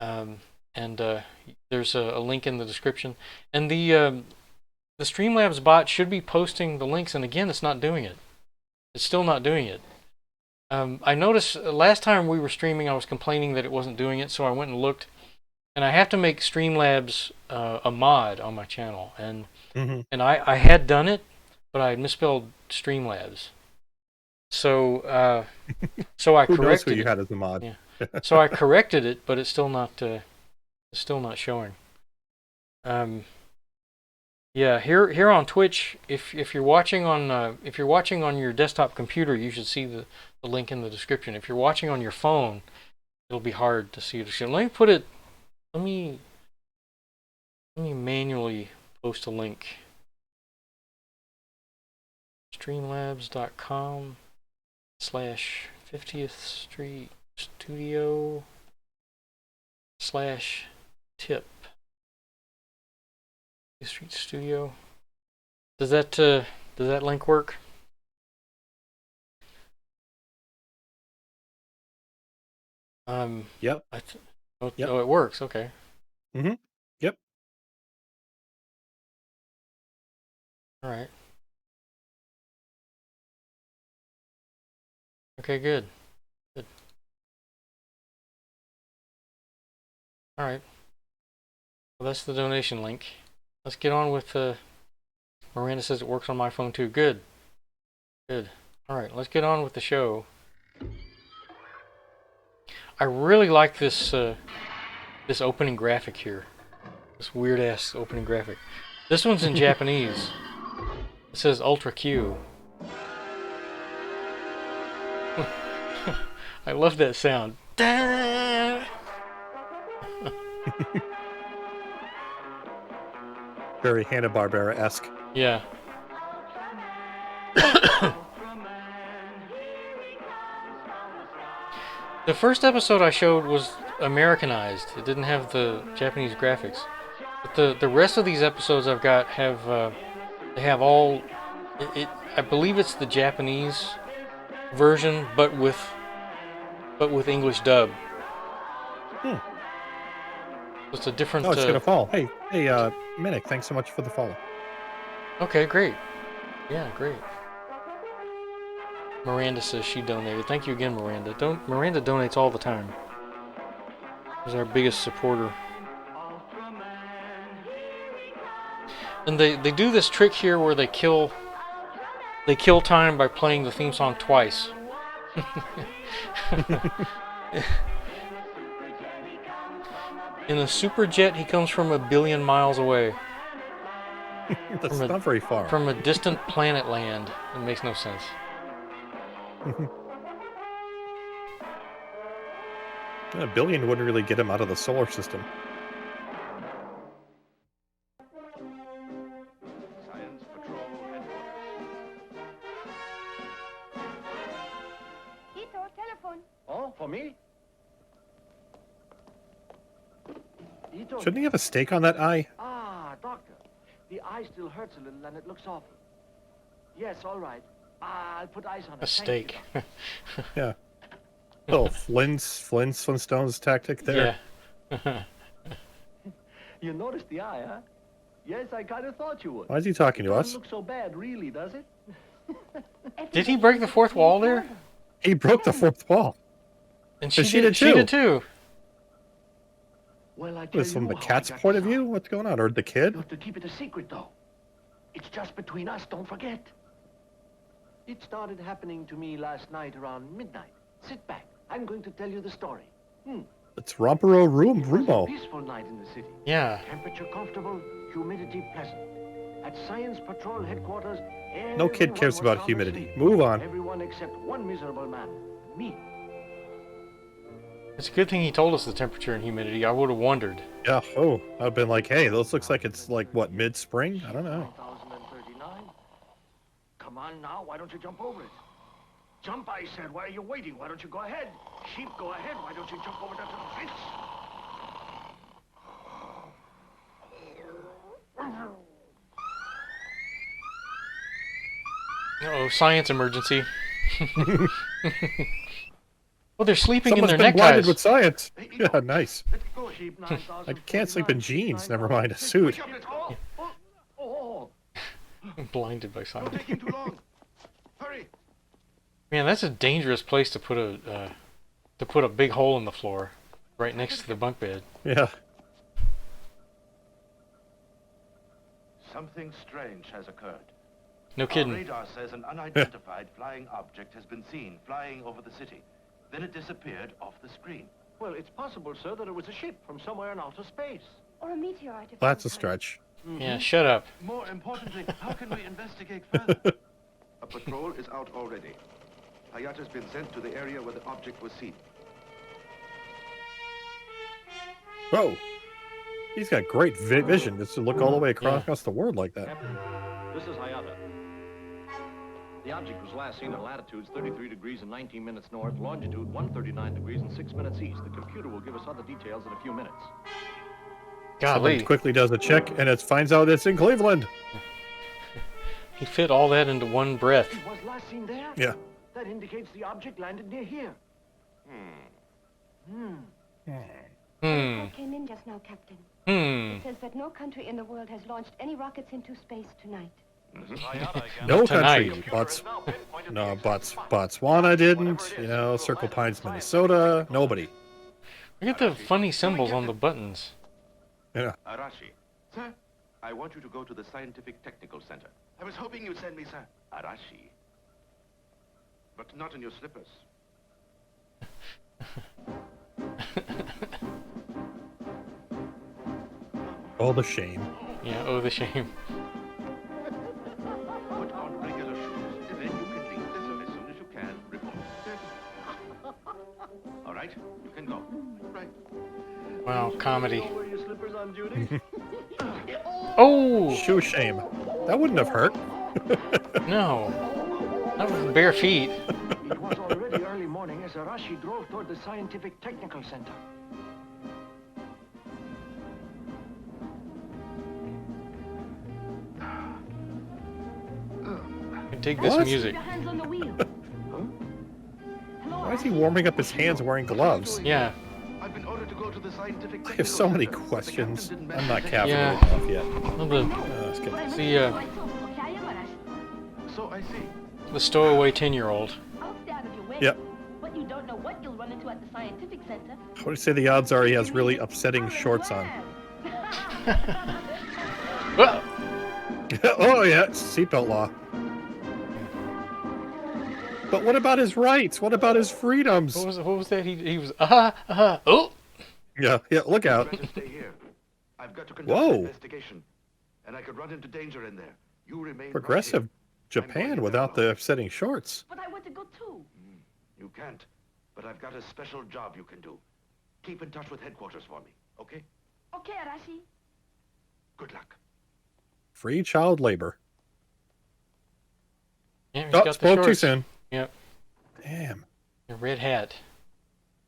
and there's a link in the description. And the Streamlabs bot should be posting the links, and again, it's not doing it. It's still not doing it. I noticed last time we were streaming, I was complaining that it wasn't doing it, so I went and looked. And I have to make Streamlabs a mod on my channel, and I had done it, but I had misspelled Streamlabs. So I Who knows corrected who you it. had as a mod? Yeah. So I corrected it, but it's still not showing. Yeah, here on Twitch, if you're watching on your desktop computer, you should see the link in the description. If you're watching on your phone, it'll be hard to see the. Let me put it. Let me manually post a link. Streamlabs.com/50th Street Studio /tip. 50th Street Studio. Does that link work? Yep. Yep. Oh, it works. Okay. Yep. All right. Okay, good. Good. All right. Well, that's the donation link. let's get on with Miranda says it works on my phone too. Good. Good. Alright, let's get on with the show. I really like this this opening graphic here. This weird ass opening graphic. This one's in Japanese. It says Ultra Q. I love that sound. Very Hanna-Barbera-esque. Yeah. The first episode I showed was Americanized. It didn't have the Japanese graphics. But the rest of these episodes I've got have they have all I believe it's the Japanese version, but with English dub. It's a different. Oh, it's gonna fall. Hey, Minnick, thanks so much for the follow. Okay, great. Yeah, great. Miranda says she donated. Thank you again, Miranda. Miranda donates all the time. She's our biggest supporter. And they do this trick here where they kill time by playing the theme song twice. In a super jet, he comes from 1 billion miles away. That's not very far. From a distant planet land. It makes no sense. A billion wouldn't really get him out of the solar system. Science Patrol Headquarters. Ito, telephone. Oh, for me? Ito. Shouldn't he have a stake on that eye? Ah, doctor. The eye still hurts a little and it looks awful. Yes, all right. I'll put ice on it. A steak. Yeah. Oh, Flintstones tactic there. Yeah. You noticed the eye, huh? Yes, I kind of thought you would. Why is he talking to It us? doesn't look so bad, really, does it? Did he break the fourth wall there? He broke the fourth wall. And But she did too. Well, I tell Was from you the how I cat's got point of this view? eye. What's going on? Or the kid? You have to keep it a secret, though. It's just between us, don't forget. It started happening to me last night around midnight. Sit back. I'm going to tell you the story. It's Rompero It was a Rumo. peaceful night in the city. Yeah. Temperature comfortable, humidity pleasant. At Science Patrol headquarters, No kid everyone cares was about sound humidity. asleep. Move on. Everyone except one miserable man. Me. It's a good thing he told us the temperature and humidity. I would have wondered. Yeah. Oh, I've been like, hey, this looks like it's like what, mid-spring? I don't know. 1039. Come on now, why don't you jump over it? Jump, I said. Why are you waiting? Why don't you go ahead? Sheep, go ahead. Why don't you jump over that little fence? Uh-oh, science emergency. Well, they're sleeping Someone's in been their blinded neckties. with science. Yeah, nice. Let's go, sheep. I can't sleep in jeans, never mind a suit. Blinded by Don't science. take him too long. Hurry. Man, that's a dangerous place to put a big hole in the floor, right next to the bunk bed. Yeah. Something strange has occurred. No Our kidding. radar says an unidentified flying object has been seen flying over the city. Then it disappeared off the screen. Well, it's possible, sir, that it was a ship from somewhere in outer space. Or a meteorite. of That's some a kind. stretch. Yeah, shut up. More importantly, how can we investigate further? A patrol is out already. Hayata's been sent to the area where the object was seen. Whoa. He's got great vision just to look all the way Yeah. across the world like that. Captain, this is Hayata. The object was last seen at latitudes 33 degrees and 19 minutes north, longitude 139 degrees and 6 minutes east. The computer will give us other details in a few minutes. Someone Golly, quickly does a check and it finds out it's in Cleveland. he fit all that into one breath. It was last seen there? Yeah. That indicates the object landed near here. Hmm. That came in just now, Captain. Hmm. It says that no country in the world has launched any rockets into space tonight. No Tonight. country. Botswana didn't. You know, Circle Pines, Minnesota. Nobody. Look at the funny symbols on the buttons. Yeah. Arashi. Sir, I want you to go to the Scientific Technical Center. I was hoping you'd send me, sir. Arashi. But not in your slippers. Oh, the shame. Yeah, oh, the shame. Put on regular shoes, and then you can leave this as soon as you can. Report. All right, you can go. Right. Wow, comedy. Wear your slippers on duty? Oh! Shoe shame. That wouldn't have hurt. No. Not with bare feet. It was already early morning as Arashi drove toward the Scientific Technical Center. I dig this What? music. Your hands on the wheel. Hello, Why is he Arashi. warming up his hands wearing gloves? Yeah. I've been ordered to go to the Scientific I have so many Technical Center. questions. The captain didn't I'm not mention caffeinated Yeah. enough yet. Well, the Let's get But I See, mentioned myself, okay, I am Arashi. it. So I see. the stowaway 10-year-old. I'll stay out of your way. Yep. But you don't know what you'll run into at the scientific center. What do you say the odds are he has really upsetting shorts on? Well, Oh yeah, seatbelt law. But what about his rights? What about his freedoms? what was that? He was oh. Yeah, look I'd out. better stay here. I've got to conduct Whoa. an investigation, and I could run into danger in there. You remain right Progressive here. Japan without the upsetting shorts. But I want to go too. You can't, but I've got a special job you can do. Keep in touch with headquarters for me, okay? Okay, Arashi. Good luck. Free child labor. Yeah, he's Oh, got the spoke too shorts. soon. Yep. Damn. A red hat.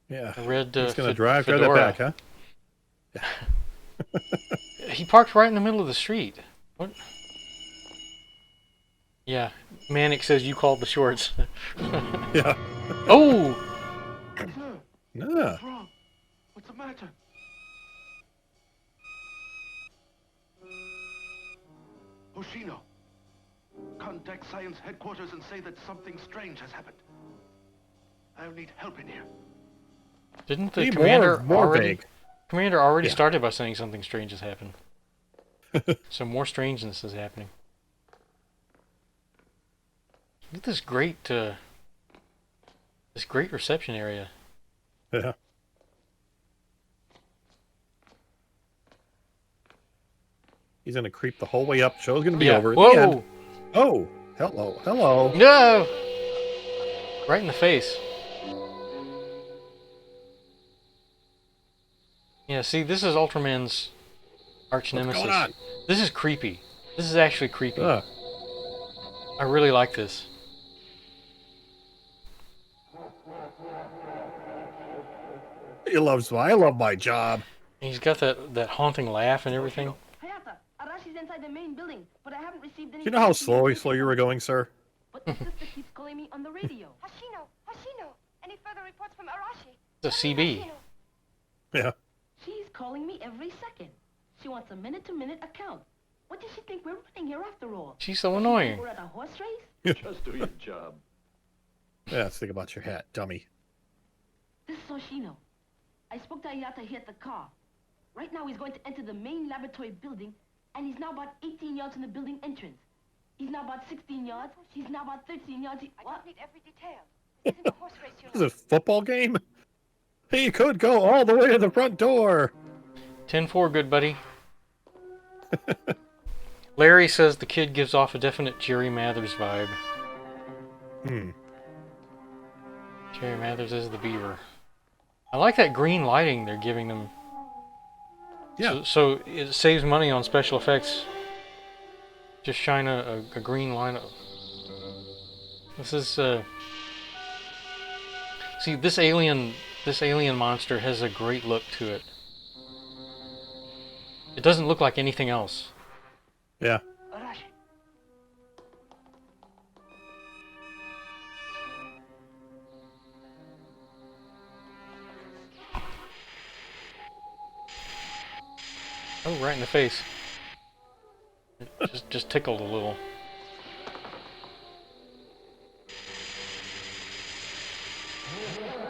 Yeah. A red He's gonna fe- drive that fedora. back, huh? He parked right in the middle of the street. What? Yeah. Manic says you called the shorts. Yeah. Oh! Sir, Nah. what's wrong? What's the matter? Hoshino, contact science headquarters and say that something strange has happened. I'll need help in here. Didn't the Be commander more already? vague. Commander already Yeah. started by saying something strange has happened. So more strangeness is happening. Look at this great reception area. Yeah. He's gonna creep the whole way up. Show's gonna be Yeah. over at the end. Whoa! Oh, hello. No! Right in the face. Yeah, see, this is Ultraman's arch What's nemesis. going on? This is creepy. This is actually creepy. Ugh. I really like this. I love my job. He's got that haunting laugh and everything. Hayata, Arashi's inside the main building, but I haven't received any... Do you know how slow you were going, sir? But my sister keeps calling me on the radio. Hashino, any further reports from Arashi? It's a CB. Yeah. She's calling me every second. She wants a minute-to-minute account. What does she think we're running here after all? She's so annoying. We're at a horse race? Just do your job. Yeah, let's think about your hat, dummy. This is Hoshino. I spoke to Ayata here at the car. Right now he's going to enter the main laboratory building, and he's now about 18 yards from the building entrance. He's now about 16 yards. He's now about 13 yards. I What? don't need every detail. This isn't a horse race, you This know. is a football game? He could go all the way to the front door. 10-4, good buddy. Larry says the kid gives off a definite Jerry Mathers vibe. Jerry Mathers is the beaver. I like that green lighting they're giving them. Yeah. So it saves money on special effects. Just shine a green light. This is see, this alien monster has a great look to it. It doesn't look like anything else. Yeah. Arashi. Oh, right in the face. It just tickled a little.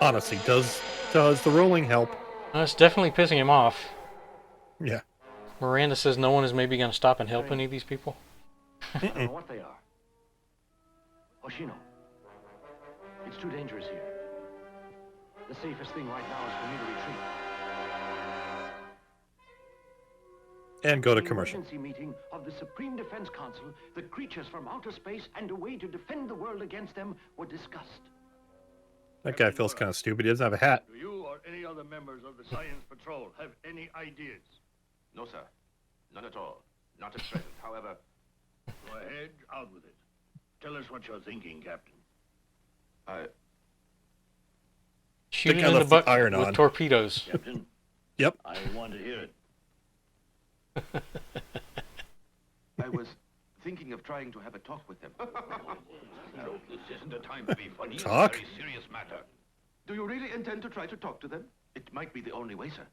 Honestly, does the rolling help? It's definitely pissing him off. Yeah. Miranda says no one is maybe going to stop and help any of these people. I don't know what they are. Hoshino, it's too dangerous here. The safest thing right now is for me to retreat. And go to The commercial. emergency meeting of the Supreme Defense Council, the creatures from outer space and a way to defend the world against them were discussed. That guy feels kind of stupid. He doesn't have a hat. Do you or any other members of the Science Patrol have any ideas? No, sir. None at all. Not at present. However, Go ahead, out with it. Tell us what you're thinking, Captain. I... Shoot it guy in the left the butt iron with on. torpedoes. Captain? Yep. I want to hear it. I was thinking of trying to have a talk with them. No, this isn't the time to be funny. Talk? It's a very serious matter. Do you really intend to try to talk to them? It might be the only way, sir.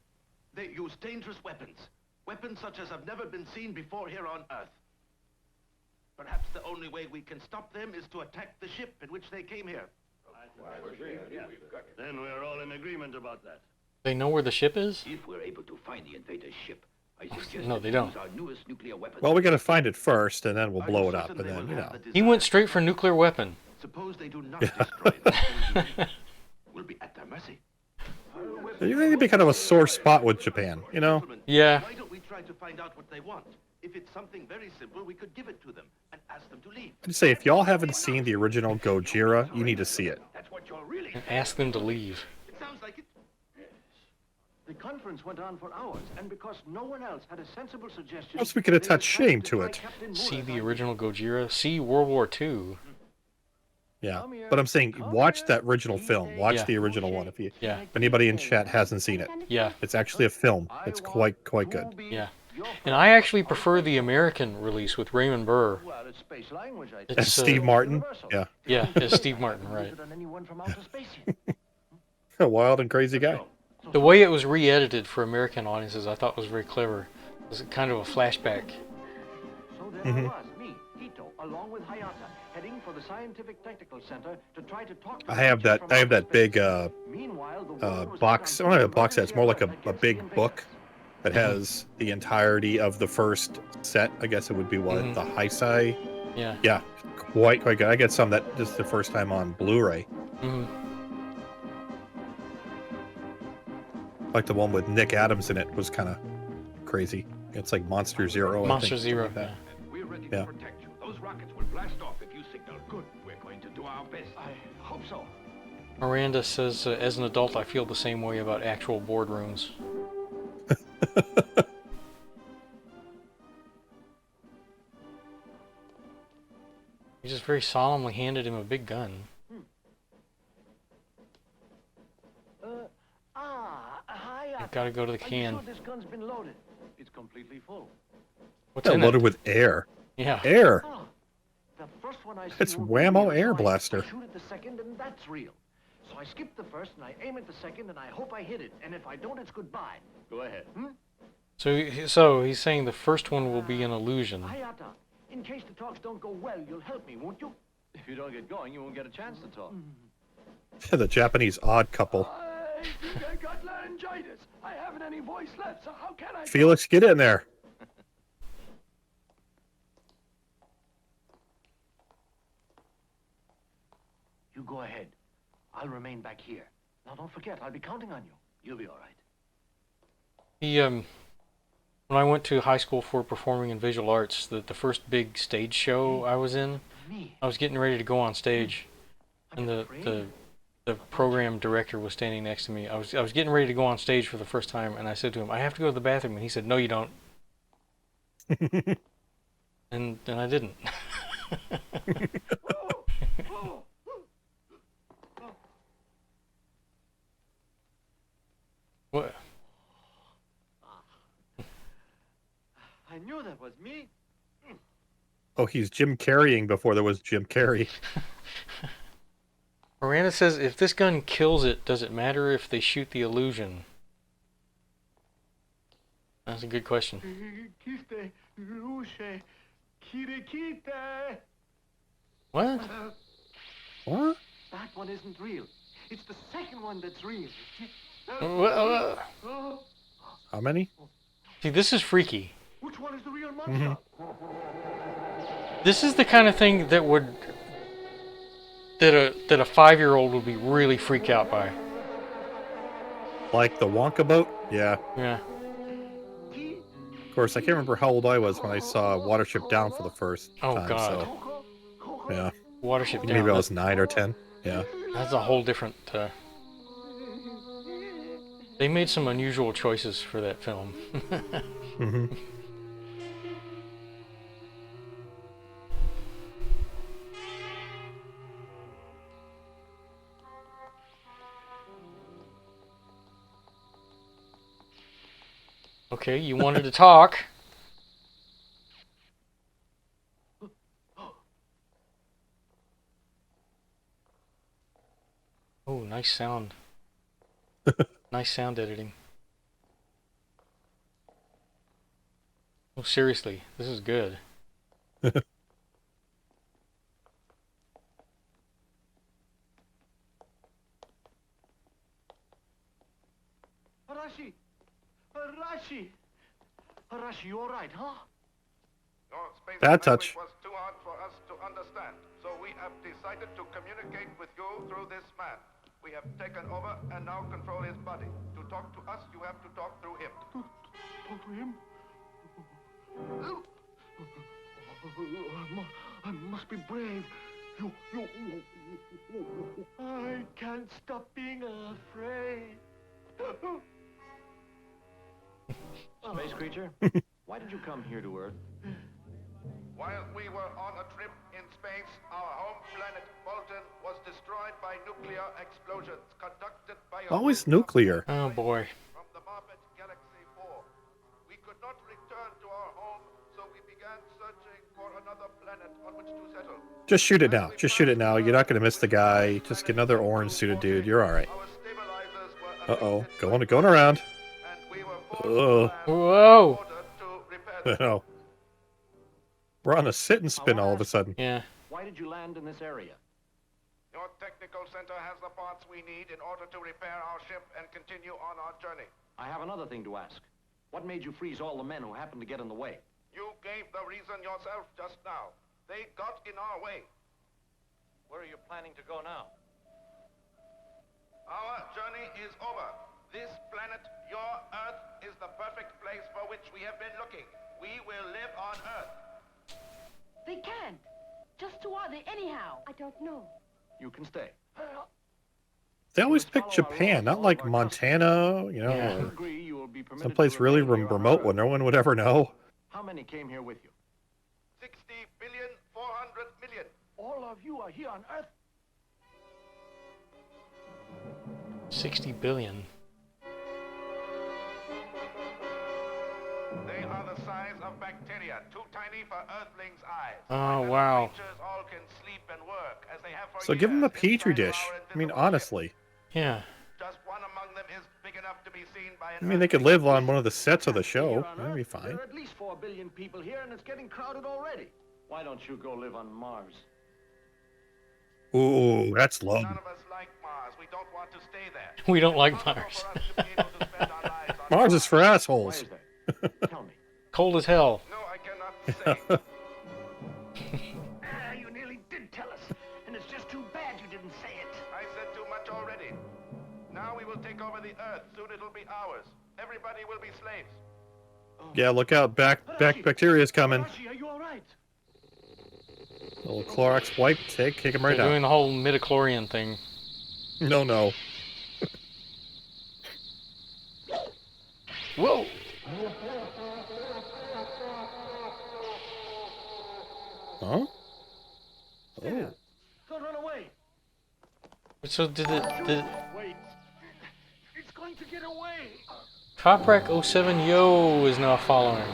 They use dangerous weapons. Weapons such as have never been seen before here on Earth. Perhaps the only way we can stop them is to attack the ship in which they came here. Then we're all in agreement about that. They know where the ship is? If we're able to find the invader's ship, I suggest No, that they we don't. use our newest nuclear weapon. Well, we got to find it first, and then we'll I blow am it up, certain and they then, will you have know. the He went desire. straight for nuclear weapon. Suppose they do not destroy them. We'll be at their mercy. You think it'd be kind of a sore spot with Japan, you know? Gentlemen, Yeah. Why don't we try to find out what they want? If it's something very simple, we could give it to them and ask them to leave. I'd say if y'all haven't seen the original Gojira, you need to see it. That's what you're really And ask them to leave. It sounds like it. The conference went on for hours, and because no one else had a sensible suggestion... Plus we could attach they decided shame to try it. Captain See Moore's the idea. original Gojira. See World War II. Yeah. But I'm saying, watch that original film. Watch Yeah. the original one. If Yeah. anybody in chat hasn't seen it, Yeah. it's actually a film. It's quite good. Yeah. And I actually prefer the American release with Raymond Burr. Well, it's space language, I It's, And Steve Martin. Universal. Yeah. Yeah, it's Steve Martin, Use right. it on anyone from outer space yet. A wild and crazy guy. The way it was re-edited for American audiences, I thought was very clever. It was kind of a flashback. So there Mm-hmm. I was, me, Hito, along with Hayata, heading for the Scientific Technical Center to try to talk to I have creatures that. from I have outer that big space. Meanwhile, the world was box. set I on don't have a box set. It's more like a emergency alert big against the book that has the entirety of the first set. I guess it would be what Mhm. the Heisei. Yeah. Yeah, quite good. I get some that just the first time on Blu-ray. hmm Like the one with Nick Adams in it was kind of crazy. It's like Monster Zero. I Monster think, Zero. something Yeah. like We're ready Yeah. to protect you. Those rockets will blast off if you signal. Good. We're going to do our best. I hope so. Miranda says, as an adult, I feel the same way about actual boardrooms. He just very solemnly handed him a big gun. Hayata. Gotta go to the Are you can. sure this gun's been loaded? It's completely full. What's that. in Loaded it? with air. Yeah. Air. Oh, the first one I see It's won't be Whammo real, Air so Blaster. I shoot at the second, and that's real. So I skip the first, and I aim at the second, and I hope I hit it. And if I don't, it's goodbye. Go ahead. So he's saying the first one will be an illusion. Hayata, in case the talks don't go well, you'll help me, won't you? If you don't get going, you won't get a chance to talk. The Japanese odd couple. I think I got laryngitis. I haven't any voice left, so how can I... Felix, get in there. You go ahead. I'll remain back here. Now, don't forget, I'll be counting on you. You'll be all right. He when I went to high school for performing in visual arts, the first big stage show I was in, Me? I was getting ready to go on stage, and I'm the afraid. the program director was standing next to me. I was getting ready to go on stage for the first time, and I said to him, "I have to go to the bathroom," and he said, "No, you don't." And I didn't. What? I knew that was me. Oh, he's Jim Carreying before there was Jim Carrey. Miranda says, if this gun kills it, does it matter if they shoot the illusion? That's a good question. What? What? That one isn't real. It's the second one that's real. What? How many? See, this is freaky. little monster. This is the kind of thing that a 5-year-old would be really freaked out by. Like the Wonka boat? Yeah. Yeah. Of course, I can't remember how old I was when I saw Watership Down for the first Oh time, God. so yeah. Watership Down. Maybe I was 9 or 10. Yeah. That's a whole different. They made some unusual choices for that film. Mm-hmm. Okay, you wanted to talk. Oh, nice sound. Nice sound editing. Oh, seriously, this is good. Harashi! Harashi! Harashi, you alright, huh? Your space Bad language touch. was too hard for us to understand, so we have decided to communicate with you through this man. We have taken over and now control his body. To talk to us, you have to talk through him. Talk to him? I must be brave. I can't stop being afraid. Space creature, why did you come here to Earth? While we were on a trip in space, our home planet Bolton was destroyed by nuclear explosions conducted by a Always group of nuclear. Oh boy. from the Marbet Galaxy 4. We could not return to our home, so we began searching for another planet on which to settle. Just shoot it now. Just shoot it now. You're not going to miss the guy. Just get another orange suited dude. You're all right. Our stabilizers were Uh-oh. affected Going around. and we were forced to Oh. land in Whoa. order to repair them. No. We're on a sit and spin all of a sudden. Yeah. Why did you land in this area? Your technical center has the parts we need in order to repair our ship and continue on our journey. I have another thing to ask. What made you freeze all the men who happened to get in the way? You gave the reason yourself just now. They got in our way. Where are you planning to go now? Our journey is over. This planet, your Earth, is the perfect place for which we have been looking. We will live on Earth. They can't. Just who are they anyhow? I don't know. You can stay. They always pick Japan, not like Montana, you know, Yeah. or Agree you will be permitted someplace to really remain here on remote Earth. where no one would ever know. How many came here with you? 60 billion, 400 million. All of you are here on Earth. 60 billion. They are the size of bacteria, too tiny for Earthlings' eyes. Oh, My fellow wow. creatures all can sleep and work as they have for So give them a years petri inside dish. our I mean, invisible ship. honestly. Yeah. Just one among them is big enough to be seen by an I mean, they could Earthling. live on one of the sets of the show. Here on That'd be Earth, fine. There are at least 4 billion people here, and it's getting crowded already. Why don't you go live on Mars? Ooh, that's low. None of us like Mars. We don't want to stay there. We don't like It's possible Mars. for us to be able to spend our lives on Mars is for Why assholes. is that? Tell me. Cold as hell. No, I cannot say. You nearly did tell us, and it's just too bad you didn't say it. I said too much already. Now we will take over the Earth. Soon it'll be ours. Everybody will be slaves. Yeah, look out. Back bacteria's coming. Harashi, are you all right? Little Clorox wipe. Kick him right They're doing out. the whole midichlorian thing. No. Whoa. Huh? Oh. Don't run away. So did the Wait. It's going to get away. Toprak 07 Yo is now following.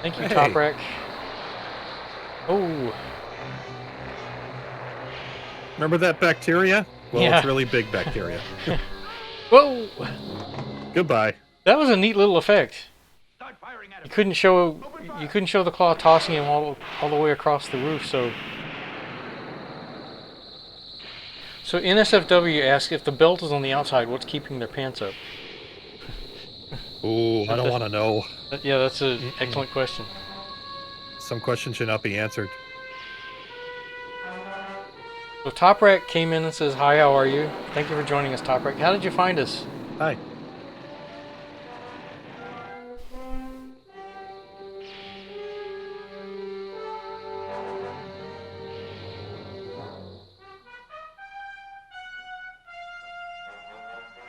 Thank you, Hey. Toprak. Oh. Remember that bacteria? Well, Yeah. it's really big bacteria. Whoa. Goodbye. That was a neat little effect. Start firing at You him. couldn't show the claw tossing him all the way across the roof. So NSFW asks if the belt is on the outside, what's keeping their pants up? Ooh, I don't want to know. Yeah, that's an excellent question. Some questions should not be answered. So Top Rack came in and says, "Hi, how are you? Thank you for joining us, Top Rack. How did you find us?" Hi.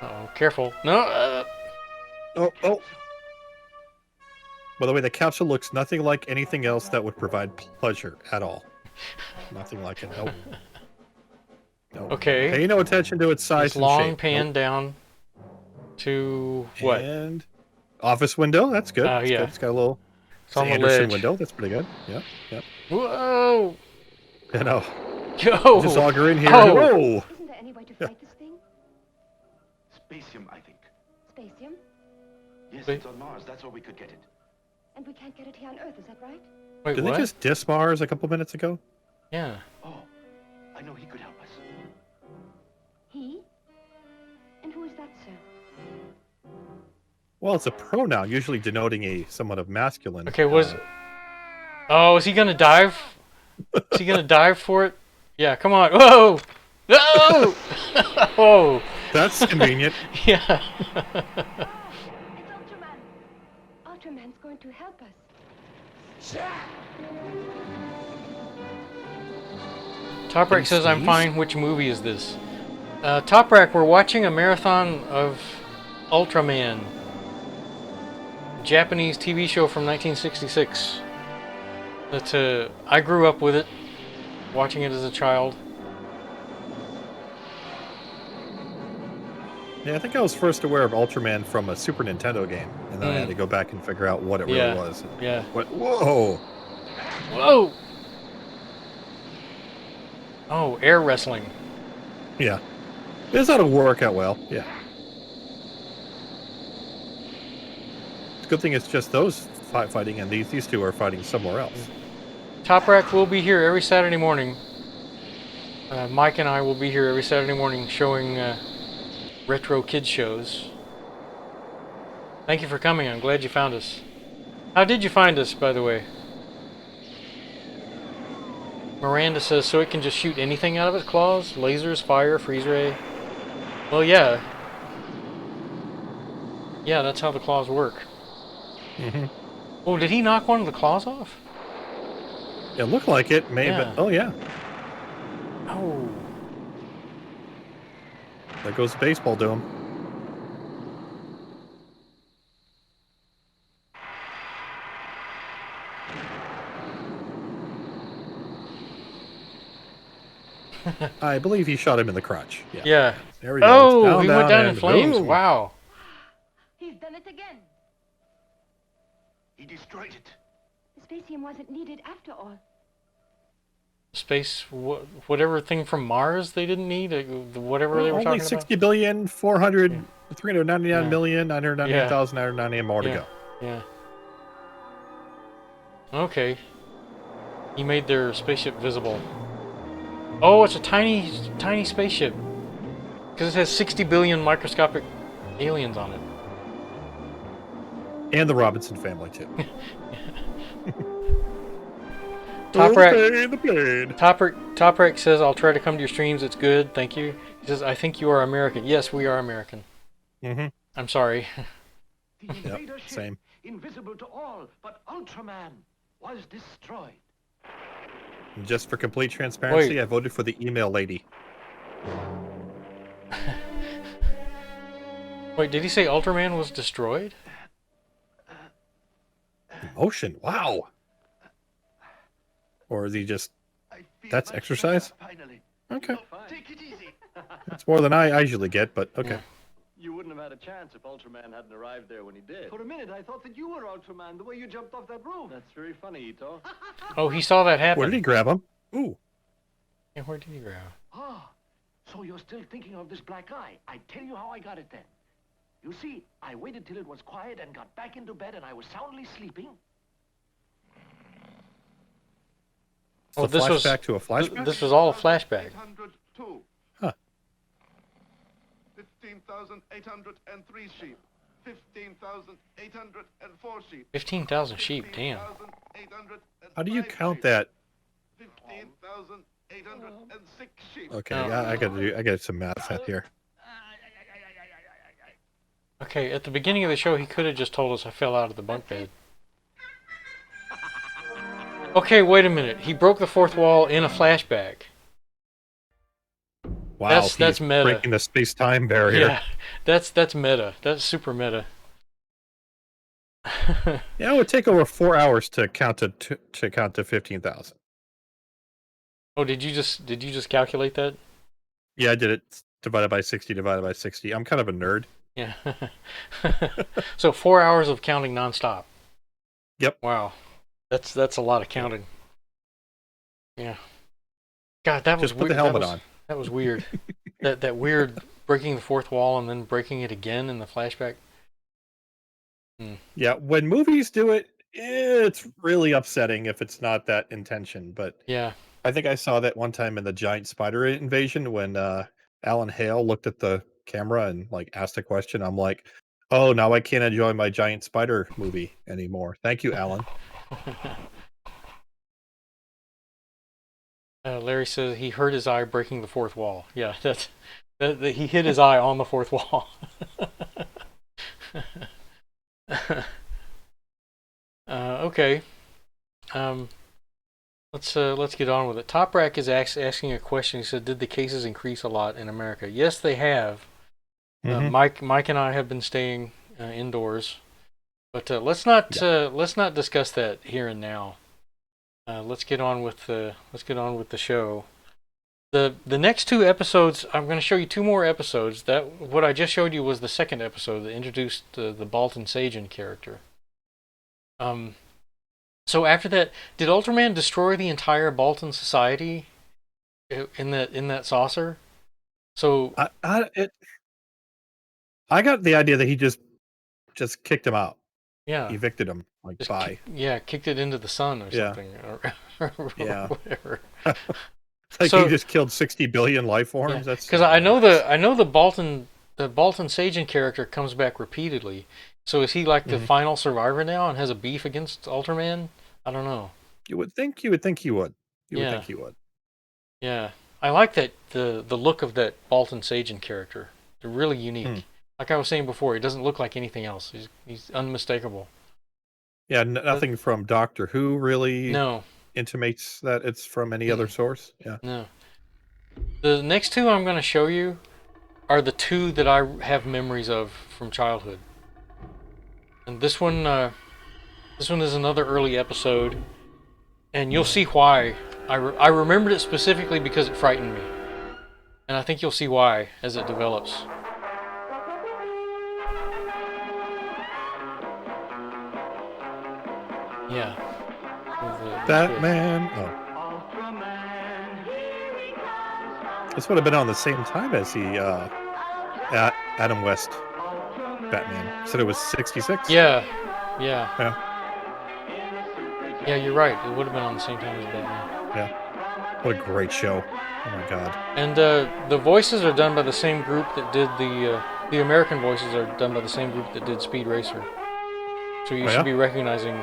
Oh, careful! No. Oh. By the way, the capsule looks nothing like anything else that would provide pleasure at all. Nothing like it. Nope. Nope. Okay. Pay no attention to its size This and long shape. pan Nope. down to what? And office window. That's good. That's Yeah. good. It's got a little. It's on the Anderson ledge. window. That's pretty good. Yep. Whoa! You know. Yo! Just auger in here. Oh. Whoa! Isn't there any way to fight this thing? Spatium, I think. Spatium? Yes, Wait. it's on Mars. That's where we could get it. And we can't get it here on Earth, is that right? Wait, Did what? they just diss Mars a couple minutes ago? Yeah. Oh, I know he could help us. He? And who is that, sir? Well, it's a pronoun, usually denoting a somewhat of masculine. Okay, Oh, is he gonna dive? Is he gonna dive for it? Yeah, come on. Whoa! No! Whoa! That's convenient. Yeah. It's Ultraman. Ultraman's going to help us. Top Rack says, "I'm fine. Which movie is this?" Top Rack, we're watching a marathon of Ultraman. Japanese TV show from 1966. That I grew up with it, watching it as a child. Yeah, I think I was first aware of Ultraman from a Super Nintendo game, and then I had to go back and figure out what it really was. Yeah. Whoa! Whoa! Oh, air wrestling. Yeah. This ought to work out well. Yeah. The good thing it's just those fighting, and these two are fighting somewhere else. Top Rack will be here every Saturday morning. Mike and I will be here every Saturday morning showing retro kids shows. Thank you for coming. I'm glad you found us. How did you find us, by the way? Miranda says, so it can just shoot anything out of its claws? Lasers, fire, freeze ray? Well, yeah. Yeah, that's how the claws work. Mm-hmm. Oh, did he knock one of the claws off? It looked like it, maybe. Yeah. Oh, yeah. Oh. There goes the baseball to him. I believe he shot him in the crotch. Yeah. Yeah. There we go. Oh, he went down in and flames. boom. Wow. He's done it again. He destroyed it. The spatium wasn't needed after all. Space, whatever thing from Mars they didn't need, whatever they were Only talking 60 billion, 400, Yeah. 399 Yeah. million, 998,998 more to Yeah. go. Yeah. Okay. He made their spaceship visible. Oh, it's a tiny, tiny spaceship. Because it has 60 billion microscopic aliens on it. And the Robinson family, too. Top Rack, the plane. Top Rack says, I'll try to come to your streams. It's good. Thank you. He says, I think you are American. Yes, we are American. Mm-hmm. I'm sorry. The invader ship, same. invisible to all, but Ultraman was destroyed. Just for complete transparency, Wait. I voted for the email lady. Wait, did he say Ultraman was destroyed? Emotion, wow. Or is he just... I feel That's much exercise? better, finally. Okay. Take it easy. That's more than I usually get, but okay. Yeah. You wouldn't have had a chance if Ultraman hadn't arrived there when he did. For a minute, I thought that you were Ultraman, the way you jumped off that roof. That's very funny, Ito. Oh, he saw that happen. Where did he grab him? Ooh. Yeah, where did he grab? Ah, so you're still thinking of this black eye. I tell you how I got it then. You see, I waited till it was quiet and got back into bed and I was soundly sleeping. Oh, It's a flashback to a flashback? This was all a flashback. 802. Huh. 15,803 sheep. 15 15,804 sheep. 15,000 sheep, damn. 15,805 How do you count sheep. that? 15,806 sheep. Okay, Oh. I got some math set here. Okay, at the beginning of the show, he could have just told us I fell out of the bunk bed. Okay, wait a minute. He broke the fourth wall in a flashback. Wow, That's he's meta. breaking the space-time barrier. Yeah, that's meta. That's super meta. Yeah, it would take over 4 hours to count to 15,000. Oh, did you just calculate that? Yeah, I did it divided by 60 divided by 60. I'm kind of a nerd. Yeah. So 4 hours of counting nonstop. Yep. Wow, that's a lot of counting. Yeah. God, that was Just put weird. the helmet on. That was weird. that weird breaking the fourth wall and then breaking it again in the flashback. Yeah, when movies do it, it's really upsetting if it's not that intention. But Yeah. I think I saw that one time in the giant spider invasion when Alan Hale looked at the camera and like asked a question. I'm like, oh, now I can't enjoy my giant spider movie anymore. Thank you, Alan. Larry says he hurt his eye breaking the fourth wall. Yeah, he hit his eye on the fourth wall. Okay. Let's get on with it. Top Rack is asking a question. He said, "Did the cases increase a lot in America?" Yes, they have. Mike and I have been staying indoors, but let's not discuss that here and now. Let's get on with the show. The next two episodes, I'm going to show you two more episodes. That what I just showed you was the second episode that introduced the Balton Sajan character. So after that, did Ultraman destroy the entire Balton society in that saucer? So I got the idea that he just kicked him out. yeah, Evicted him. Like, just bye. kicked it into the sun or something, or Yeah. whatever. Like So- he just killed 60 billion life forms. That's Because I know the Balton Sajan character comes back repeatedly. So is he like the final survivor now and has a beef against Ultraman? I don't know. You would think he would. You would Yeah. think he would. Yeah, I like that the look of that Balton Sajan character. They're really unique. Like I was saying before, he doesn't look like anything else. He's unmistakable. Yeah, nothing from Doctor Who really No, intimates that it's from any other source. Yeah. no. The next two I'm going to show you are the two that I have memories of from childhood. And this one is another early episode, and you'll see why. I remembered it specifically because it frightened me, and I think you'll see why as it develops. Yeah. Batman. Oh. This would have been on the same time as the Adam West Batman. Said it was 66. Yeah. Yeah. Yeah, you're right. It would have been on the same time as Batman. Yeah. What a great show. Oh my god. And the voices are done by the same group that did the American voices are done by the same group that did Speed Racer. So you should be recognizing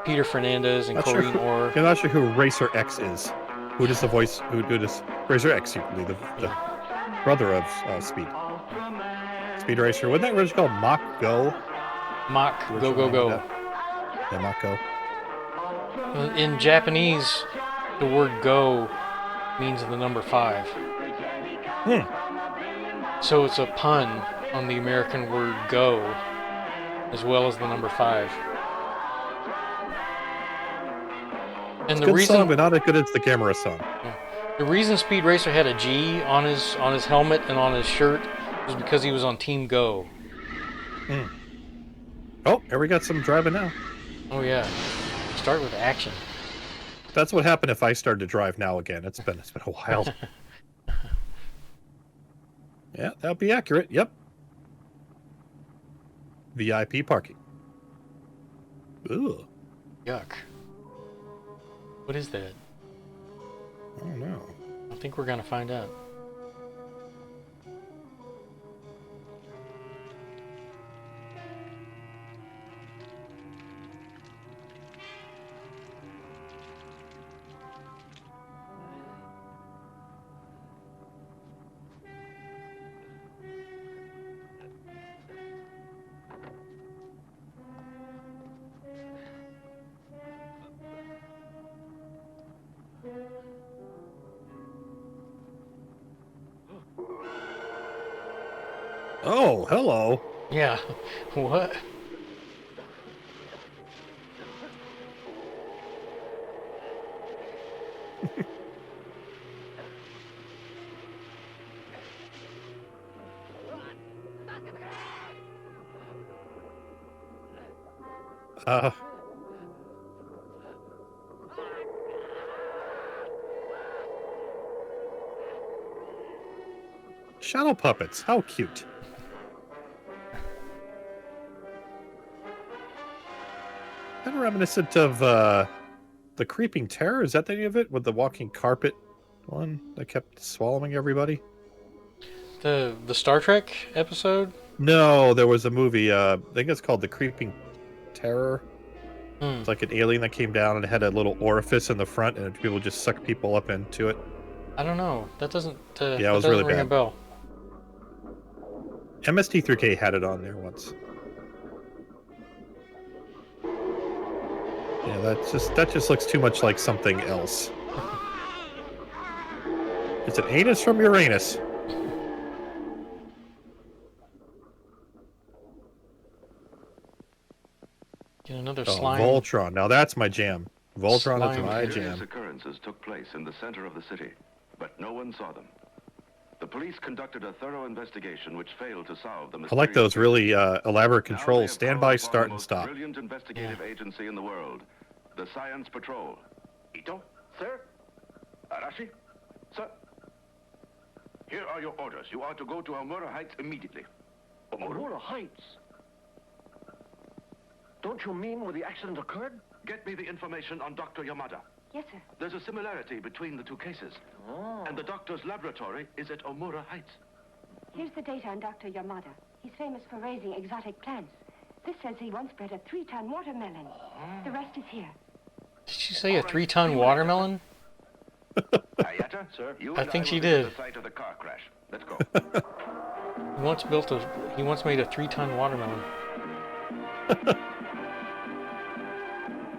Peter Fernandez and Corrine Orr. You're not sure who Racer X is. Who does the voice? Who does Racer X? Usually the brother of Speed. Speed Racer. Wasn't that originally called Mach Go? Mach Go Go Go. Yeah, Mach Go. In Japanese, the word "go" means the number 5. So it's a pun on the American word "go," as well as the number 5. And the Good reason, song, but not as good as the camera song. the reason Speed Racer had a G on his helmet and on his shirt was because he was on Team Go. Oh, here we got some driving now. Oh yeah, start with action. That's what happened if I started to drive now again. It's been a while. Yeah, that'd be accurate. Yep. VIP parking. Ooh. Yuck. What is that? I don't know. I think we're gonna find out. Oh, hello. Yeah. What? Uh, shadow puppets. How cute. Kind of reminiscent of the Creeping Terror. Is that the name of it? With the walking carpet one that kept swallowing everybody? The Star Trek episode? No, there was a movie. I think it's called The Creeping Terror. Hmm. It's like an alien that came down and it had a little orifice in the front, and people just suck people up into it. I don't know. That doesn't. Yeah, it that was doesn't really ring a bad. bell. MST3K had it on there once. Yeah, that just looks too much like something else. It's an anus from Uranus. Get another Oh, slime. Voltron. Now that's my jam. Voltron is Slime. my Mysterious jam. occurrences took place in the center of the city, but no one saw them. The police conducted a thorough investigation which failed to solve the I mysterious like those really elaborate Now they controls. have Stand called by, upon start, the and most stop. Brilliant investigative agency in the world, the Science Patrol. Ito, sir? Arashi? Sir? Here are your orders. You are to go to Omura Heights immediately. Aurora Heights? Don't you mean where the accident occurred? Get me the information on Dr. Yamada. Yes, sir. There's a similarity between the two cases. Oh. And the doctor's laboratory is at Omura Heights. Here's the data on Dr. Yamada. He's famous for raising exotic plants. This says he once bred a 3-ton watermelon. The rest is here. Did you say a 3-ton watermelon? Ayata, sir? You I and think will she visit did. The site of the car crash. Let's go. He once made a 3-ton watermelon.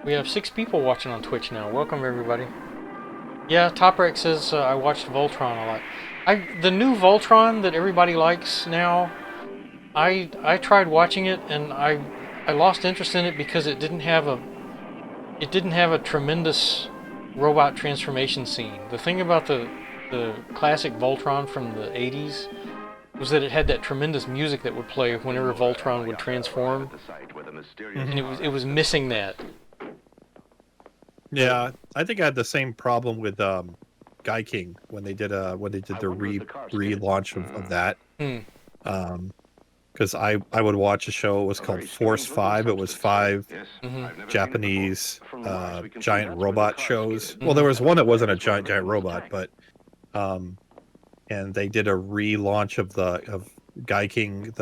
We have 6 people watching on Twitch now. Welcome everybody. Yeah, Toprek says I watched Voltron a lot. The new Voltron that everybody likes now. I tried watching it and I lost interest in it because it didn't have a tremendous robot transformation scene. The thing about the classic Voltron from the 80s was that it had that tremendous music that would play whenever Voltron would transform, The site where the mysterious and it was missing that. Yeah, I think I had the same problem with Guy King when they did the relaunch of that. Because I would watch a show. It was called Force 5. It was 5 Yes, Mhm. I've never Japanese seen it before. From the wires we can see giant that's where the robot car shows. skidded. Well, there was one that wasn't a That's where giant the robot, victim was but and they did a relaunch of Guy King.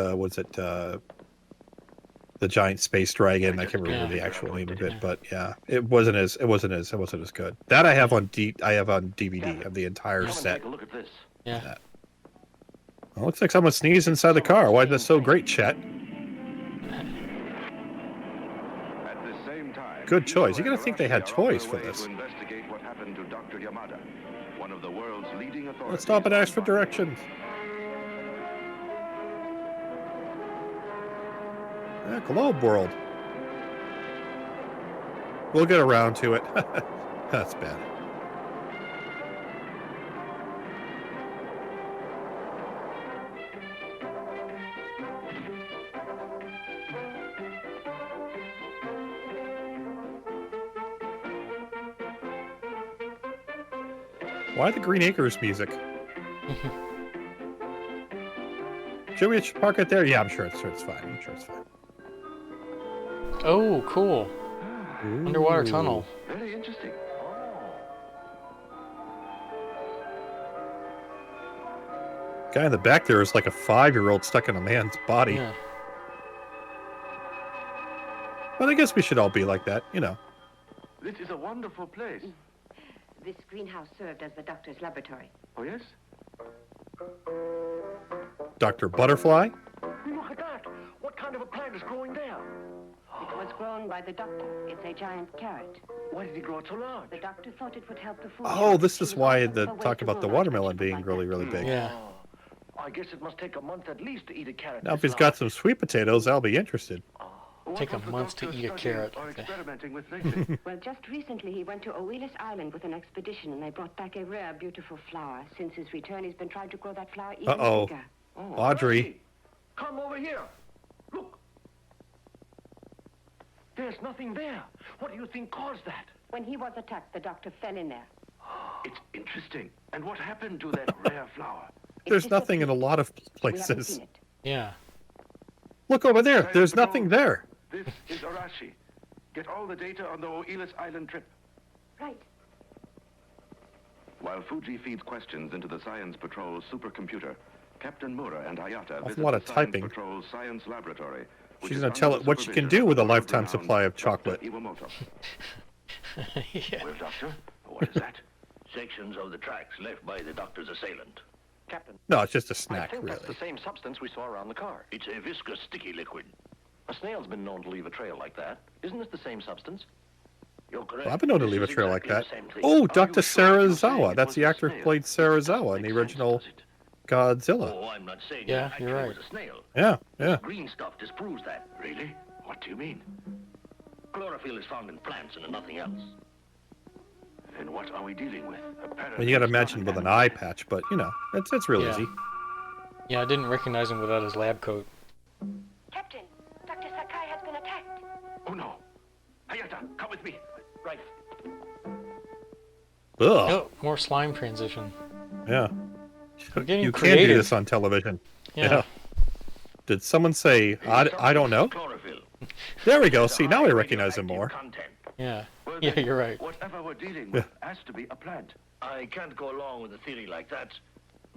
The giant space dragon. I can't remember the actual name of it, but yeah, it wasn't as good. That I have on DVD of the entire Come and set. take a look at this. Yeah. Well, looks like someone sneezed inside the car. Why is that so great, Chet? At the same time, Good choice. You Ito gotta and think they had Arashi are on toys their for way this. To investigate what happened to Dr. Yamada, one of the world's leading authorities. Let's stop and ask for on directions. Yeah, Globe World. We'll get around to it. That's bad. Why the Green Acres music? Should we park it there? Yeah, I'm sure it's fine. I'm sure it's fine. Oh, cool. Underwater tunnel. Very interesting. Guy in the back there is like a 5-year-old stuck in a man's body. Yeah. But I guess we should all be like that, you know. This is a wonderful place. This greenhouse served as the doctor's laboratory. Oh, yes? Dr. Butterfly? Look at that. What kind of a plant is growing there? It was grown by the doctor. It's a giant carrot. Why did he grow it so large? The doctor thought it would help the food. Oh, this is why shortage. the A way talk to about the rule out watermelon vegetables being like really, that. really big. Yeah. I guess it must take a month at least to eat a carrot. Now, if this he's got large. some sweet potatoes, I'll be interested. Take a month to eat a carrot. Or experimenting with lately? Well, just recently he went to Oelis Island with an expedition, and they brought back a rare, beautiful flower. Since his return, he's been trying to grow that flower even Uh-oh. bigger. Oh, Audrey. Archie, come over here. Look. There's nothing there. What do you think caused that? When he was attacked, the doctor fell in there. It's interesting. And what happened to that rare flower? There's nothing in a lot of We haven't places. seen it. Yeah. Look over there. Science There's Patrol, nothing there. This is Arashi. Get all the data on the Oelis Island trip. Right. While Fuji feeds questions into the Science Patrol's supercomputer, Captain Mura and Hayata Awful visit lot the of Science typing. Patrol's science laboratory. which She's is going to under tell the it what she can supervision do with a of lifetime world-renowned supply of Dr. chocolate. Iwamoto. Yeah. Well, Doctor, what is that? Sections of the tracks left by the doctor's assailant. Captain, No, it's just a I snack, think that's the really. same substance we saw around the car. It's a viscous, sticky liquid. A snail's been known to leave a trail like that. Isn't this the same substance? You're correct. Well, I've been known to This leave a is trail like exactly that. the same thing. Oh, Are Dr. you sure you're saying Sarazawa. it That's was the a actor who snail? played It doesn't Sarazawa in make the sense, original does it? Godzilla. Oh, I'm not saying Yeah, it you're actually right. was a snail. Yeah, yeah. Green stuff disproves that. Really? What do you mean? Chlorophyll is found in plants and in nothing else. And what are we dealing with? I mean, you got to imagine with an eye patch, but, you know, it's real Yeah. easy. Yeah, I didn't recognize him without his lab coat. Captain, Dr. Sakai has been attacked. Oh, no. Hayata, come with me. Right. Ugh. Oh, more slime transition. Yeah. We're getting You can't do creative. this on television. Yeah. Did someone say, I don't know? Chlorophyll. There we go. See, now I recognize him more. Content. Yeah. Well, Yeah, then, you're right. Whatever we're dealing with has to be a plant. I can't go along with a theory like that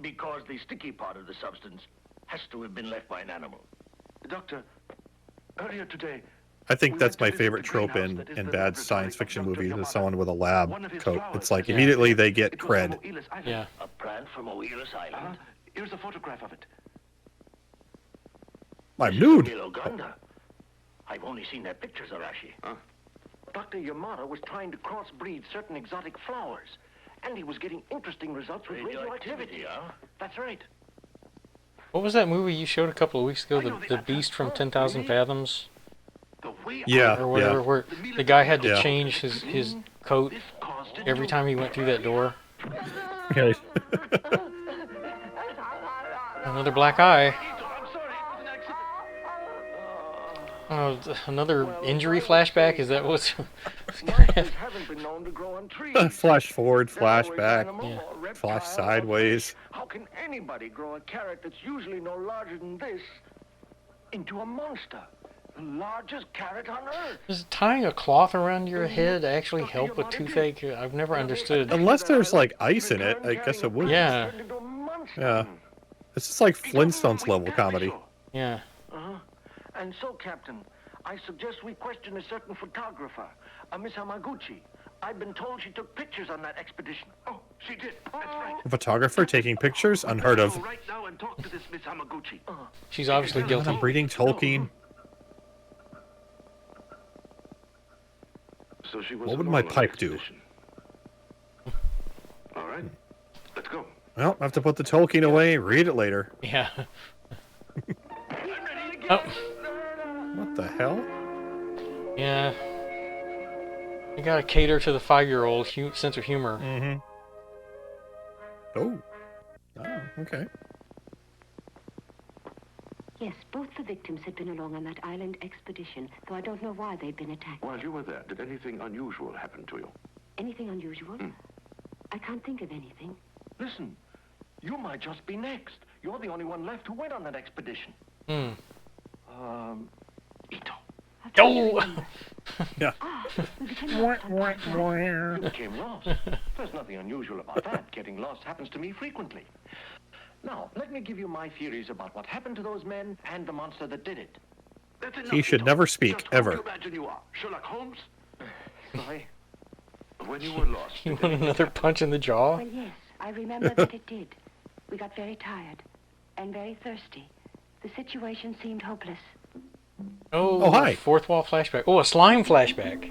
because the sticky part of the substance has to have been left by an animal. Doctor, earlier today, I think we that's went to my visit favorite the trope greenhouse in, that is in the bad laboratory science of fiction Dr. movies is Yamada. someone with a lab One of his coat. flowers It's like that- immediately they get It was from cred. Oelis Island. Yeah. A plant from Oelis Island. Here's a photograph of it. I'm nude. Uganda. I've only seen their pictures, Arashi. Dr. Yamada was trying to crossbreed certain exotic flowers, and he was getting interesting results with radioactivity. huh? That's right. What was that movie you showed a couple of weeks ago? I know The the- Beast from oh, 10,000 really? Fathoms? The way Yeah. Or whatever, Yeah. where the guy had to Yeah. change his coat This caused it every to- time he went through that door. Okay. Another black eye. I'm sorry, it was an accident. Oh, another injury flashback? Is that what's... Monsters haven't been known to grow on trees. Flash forward, They're flash always back, animal Yeah. or reptile flash or sideways. fish. How can anybody grow a carrot that's usually no larger than this into a monster? The largest carrot on earth. Does tying a cloth around your head actually help with toothache? I've never understood. Unless there's like ice in it, I guess it would. Yeah. Turned into a monster. Yeah. It's just like Flintstones level comedy. Yeah. Uh-huh. And so, Captain, I suggest we question a certain photographer, a Miss Hamaguchi. I've been told she took pictures on that expedition. Oh, she did. That's right. A photographer taking pictures? Unheard of. Go right now and talk to this Miss Hamaguchi. She's obviously guilty. I'm reading Tolkien. So she was What would alone my on the pipe do? expedition. All right, let's go. Well, I have to put the Tolkien away, read it later. Yeah. I'm ready to Oh. What the hell? Yeah. You gotta cater to the 5-year-old sense of humor. Mm-hmm. Oh. Oh, okay. Yes, both the victims had been along on that island expedition, though I don't know why they'd been attacked. While you were there, did anything unusual happen to you? Anything unusual? I can't think of anything. Listen, you might just be next. You're the only one left who went on that expedition. Hmm. Ito. Oh! Yeah. We became You became lost. There's nothing unusual about that. Getting lost happens to me frequently. Now, let me give you my theories about what happened to those men and the monster that did it. That's enough, He should Ito. never speak, Just who ever. do you imagine you are? Sherlock Holmes? Sorry. When you were lost, You did want another punch in the jaw? Well, yes, I remember that it did. We got very tired and very thirsty. The situation seemed hopeless. Oh, hi. Fourth wall flashback. Oh, a slime flashback.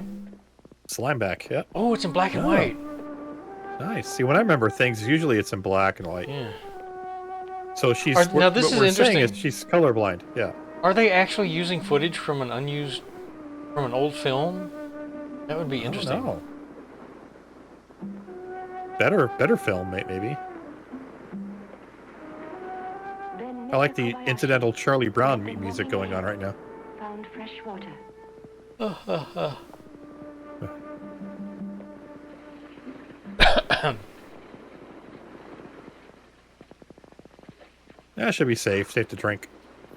Slimeback, yeah. Oh, it's in black and Oh. white. Nice. See, when I remember things, usually it's in black and white. Yeah. So she's Now this what is we're saying is interesting. she's colorblind. Yeah. Are they actually using footage from an old film? That would be I don't interesting. know. Better film, maybe. Then I like Mr. the Kobayashi incidental Charlie Brown said that music walking going on ahead right now. Found fresh water. That should be safe. Safe to drink.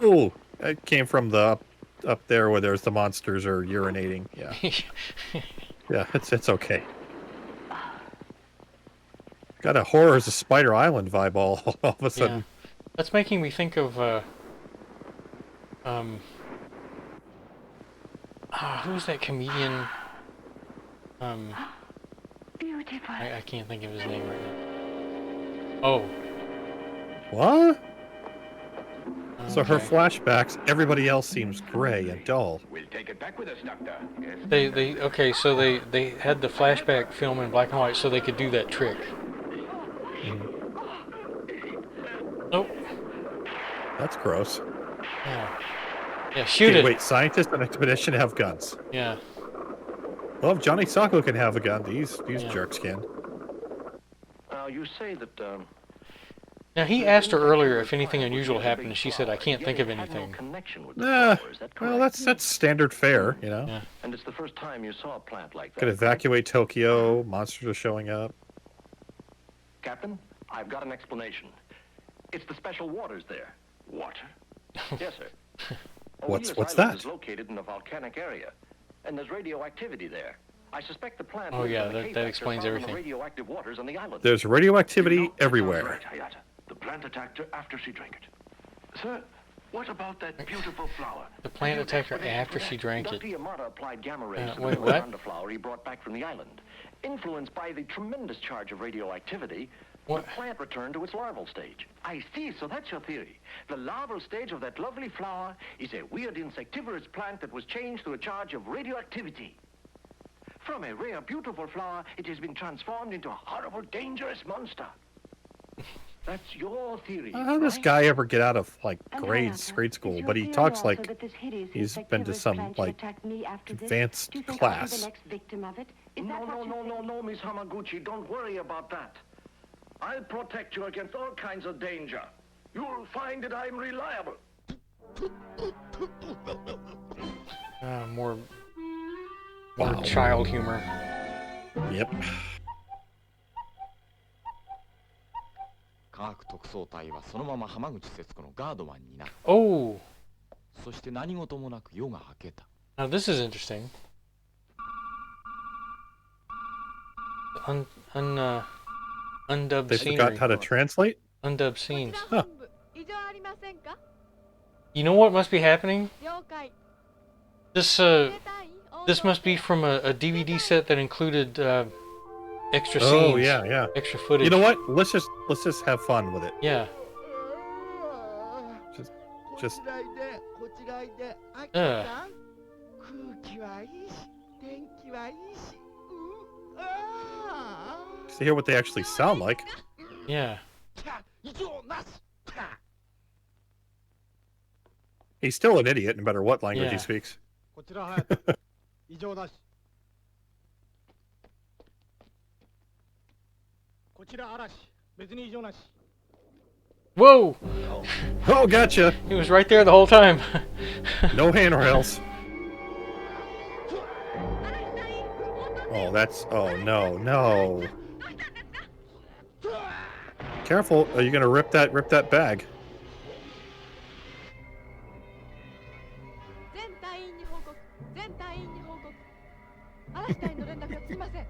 Ooh, it came from the up there where there's the monsters are urinating. Yeah. Yeah, it's okay. Got a Horrors of Spider Island vibe all of a sudden. Yeah. That's making me think of who's that comedian? Beautiful. I can't think of his name right now. Oh. What? So her Okay. flashbacks, everybody else seems gray and dull. We'll take it back with us, Doctor. Yes. Okay, so they had the flashback film in black and white so they could do that trick. Nope. That's gross. Yeah. Yeah, shoot Okay, it. wait, scientists on expedition have guns. Yeah. Well, if Johnny Sacco can have a gun, these Yeah. jerks can. Now, you say that, Now he asked her earlier if anything unusual happened, and she said, "I can't think of anything." Nah, well, that's standard fare, you know. Yeah. And it's the first time you saw a plant like that. Could evacuate Tokyo. Monsters are showing up. Captain, I've got an explanation. It's the special waters there. Water? Yes, sir. What's O'Neill's that? Island is located in a volcanic area, and there's radioactivity there. I suspect the plant. Oh, lives yeah, in the that K-factor explains found in the everything. radioactive waters on the island. There's radioactivity You know, that everywhere. sounds right, Hayata. The plant attacked her after she drank it. Sir, what about that beautiful flower? The plant Have you attacked her explanation after for she that? drank Dr. it. Yamada applied gamma rays to the wait, blue what? Honda flower he brought back from the island. Influenced by the tremendous charge of radioactivity, What? the plant returned to its larval stage. I see, so that's your theory. The larval stage of that lovely flower is a weird insectivorous plant that was changed to a charge of radioactivity. From a rare, beautiful flower, it has been transformed into a horrible, dangerous monster. That's your theory. How did this right? guy ever get out of like And grade Hayata, school? is your But he theory talks also like that this hideous he's been to insectivorous some plant should like attack me after this? advanced Do you think class. I'll be the next victim of it? Is No, that what you think? no, Miss Hamaguchi. Don't worry about that. I'll protect you against all kinds of danger. You'll find that I'm reliable. More Wow. child humor. Yep. 科学特捜隊はそのまま浜口節子のガードマンになる。 Oh, そして何事もなく夜が明けた。 now this is interesting. Undubbed They scenery. forgot how to translate. Undubbed scenes. Huh. You know what must be happening? This this must be from a DVD set that included extra scenes. Oh yeah, yeah. Extra footage. You know what? Let's just have fun with it. Yeah. Just こちらいで、あき Uh. さん。空気はいいし、天気はいいし。to hear what they actually sound like. Yeah. 異常なし。 He's still an idiot, no matter what language he Yeah. speaks. こちらはやた。異常なし。こちら嵐。別に異常なし。 Whoa! Oh, gotcha. He was right there the whole time. No handrails. Oh, that's. Oh no, no. Careful! Are you gonna rip that bag? 全隊員に報告。全隊員に報告。嵐隊員の連絡がつきません。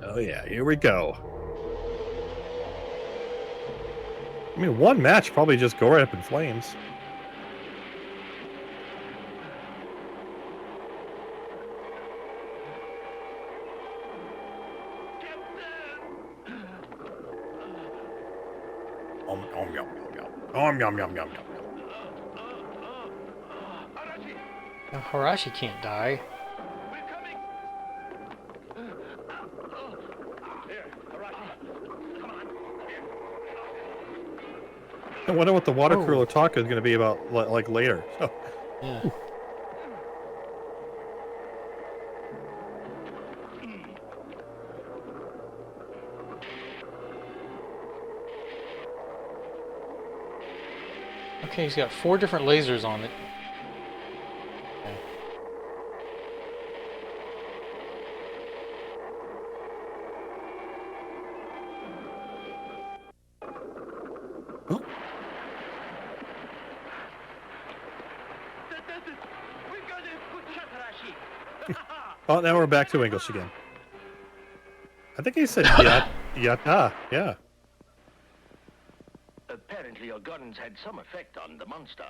Oh yeah, here we go. I mean, one match probably just go right up in flames. Om yum yum yum. Om yum yum yum yum. Now, Harashi can't die. Here, Arashi. I wonder what the water cooler talk is going to be about, like later. Oh. Yeah. Okay, he's got 4 different lasers on it. Okay. Oh. Oh, now we're back to English again. I think he said yata. Yeah. Apparently your guns had some effect on the monster.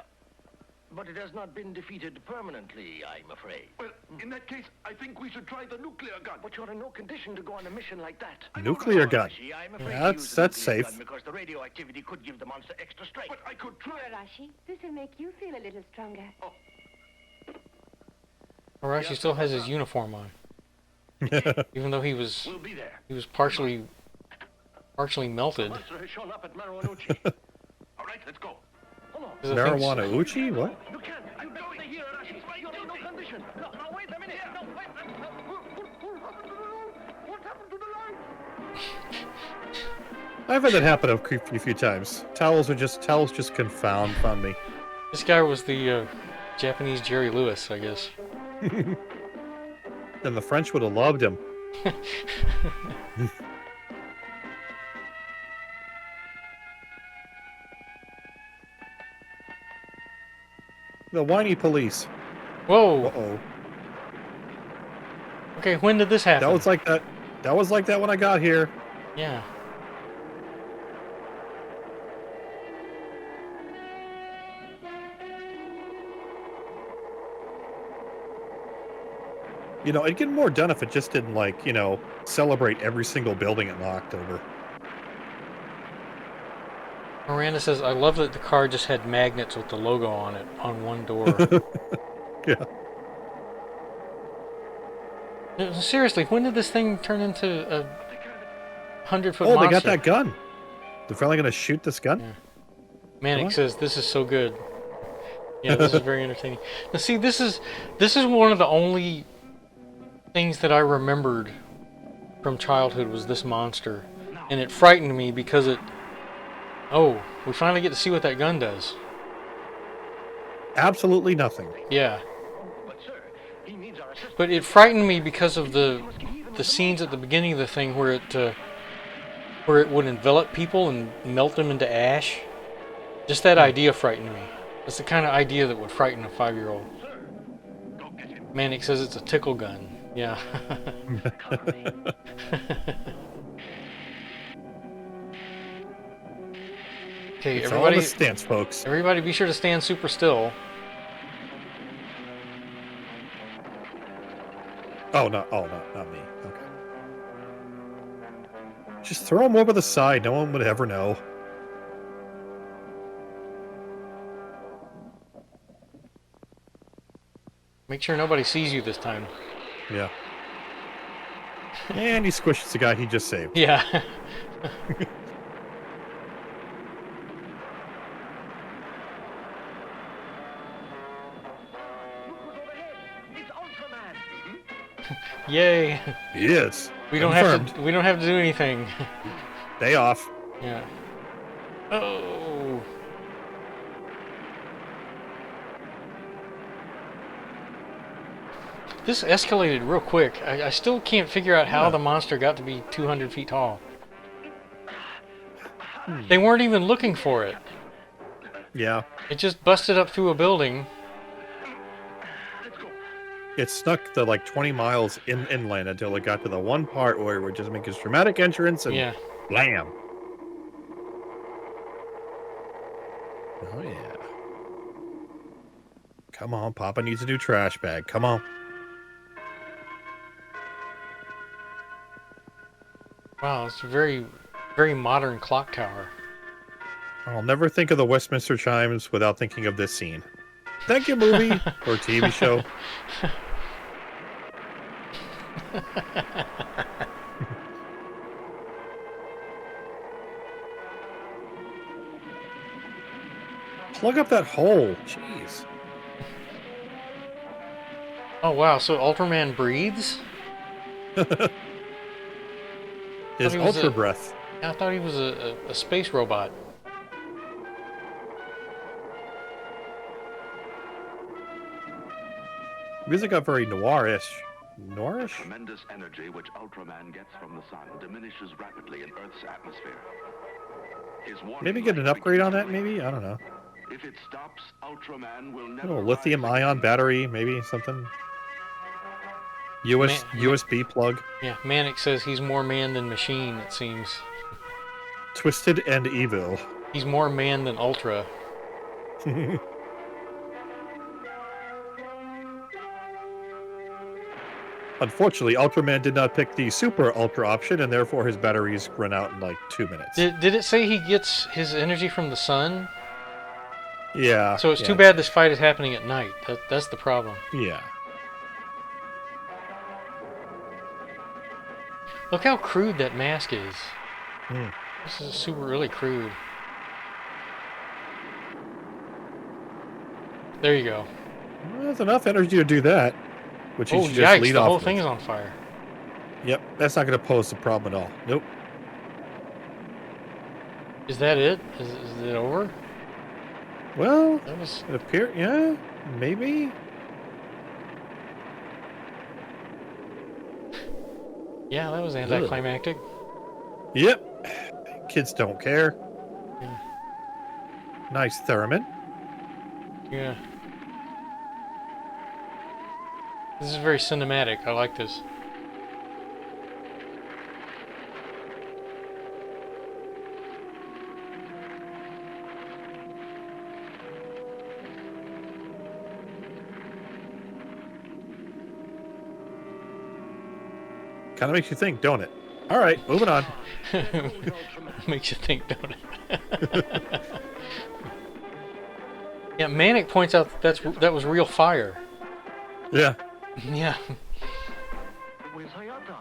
But it has not been defeated permanently, I'm afraid. Well, in that case, I think we should try the nuclear gun. But you're in no condition to go on a mission like that. Nuclear gun. I'm afraid Yeah, to use that's the nuclear safe. gun because the radioactivity could give the monster extra strength. But I could try. Arashi, this will make you feel a little stronger. Arashi still has his uniform on. Even though he was partially melted. The monster has shown up at Marijuana. All right, let's go. Marijuana Uchi? What? You can't. You don't stay here, Arashi. You're in no condition. No, wait a minute. No, wait. What happened to the light? I've had that happen a few times. Towels just confound me. This guy was the Japanese Jerry Lewis, I guess. Then the French would have loved him. The whiny police. Whoa. Uh-oh. Okay, when did this happen? That was like that. That was like that when I got here. Yeah. You know, it'd get more done if it just didn't, like, you know, celebrate every single building it knocked over. Miranda says, I love that the car just had magnets with the logo on it on one door. Yeah. No, seriously, when did this thing turn into a 100-foot monster? Oh, they got that gun. They're finally going to shoot this gun? Yeah. Manic says, this is so good. Yeah, this is very entertaining. Now, see, this is one of the only things that I remembered from childhood was this monster. And it frightened me because it... Oh, we finally get to see what that gun does. Absolutely nothing. Yeah. But it frightened me because of the scenes at the beginning of the thing where it would envelop people and melt them into ash. Just that idea frightened me. That's the kind of idea that would frighten a 5-year-old. Manic says it's a tickle gun. Yeah. Okay, it's everybody. All the stance, folks. Everybody, be sure to stand super still. Oh no! Oh no! Not me. Okay. Just throw them over the side. No one would ever know. Make sure nobody sees you this time. Yeah. And he squishes the guy he just saved. Yeah. It's Ultraman. Yay. He is. We don't have to do anything. Day off. Yeah. Oh. This escalated real quick. I still can't figure out how the monster got to be 200 feet tall. They weren't even looking for it. Yeah. It just busted up through a building. It snuck the like 20 miles inland until it got to the one part where it would just make its dramatic entrance and blam. Oh yeah. Come on, Papa needs a new trash bag. Come on. Wow, it's a very, very modern clock tower. I'll never think of the Westminster chimes without thinking of this scene. Thank you, movie or TV show. Plug up that hole. Jeez. Oh wow, so Ultraman breathes? His ultra breath. I thought he was a space robot. Music got very noirish. Noirish? Tremendous energy which Ultraman gets from the sun diminishes rapidly in Earth's atmosphere. His Maybe get an upgrade on that, maybe? I don't know. If it stops, Ultraman will A never little lithium-ion battery, maybe something. USB plug. Yeah, Manic says he's more man than machine, it seems. Twisted and evil. He's more man than Ultra. Unfortunately, Ultraman did not pick the Super Ultra option, and therefore his batteries run out in like 2 minutes. Did it say he gets his energy from the sun? Yeah. So it's too bad this fight is happening at night. That's the problem. Yeah. Look how crude that mask is. Mm. This is really crude. There you go. Well, that's enough energy to do that. Which oh, you should just yikes, lead the off whole with. thing is on fire. Yep, that's not going to pose a problem at all. Nope. Is that it? Is it over? Well, that was... it appeared, yeah, maybe. Yeah, that was anticlimactic. Yep. Kids don't care. Yeah. Nice theremin. Yeah. This is very cinematic. I like this. Kind of makes you think, don't it? All right, moving on. Makes you think, don't it? Yeah, Manic points out that was real fire. Yeah. Yeah. Where's Hayata?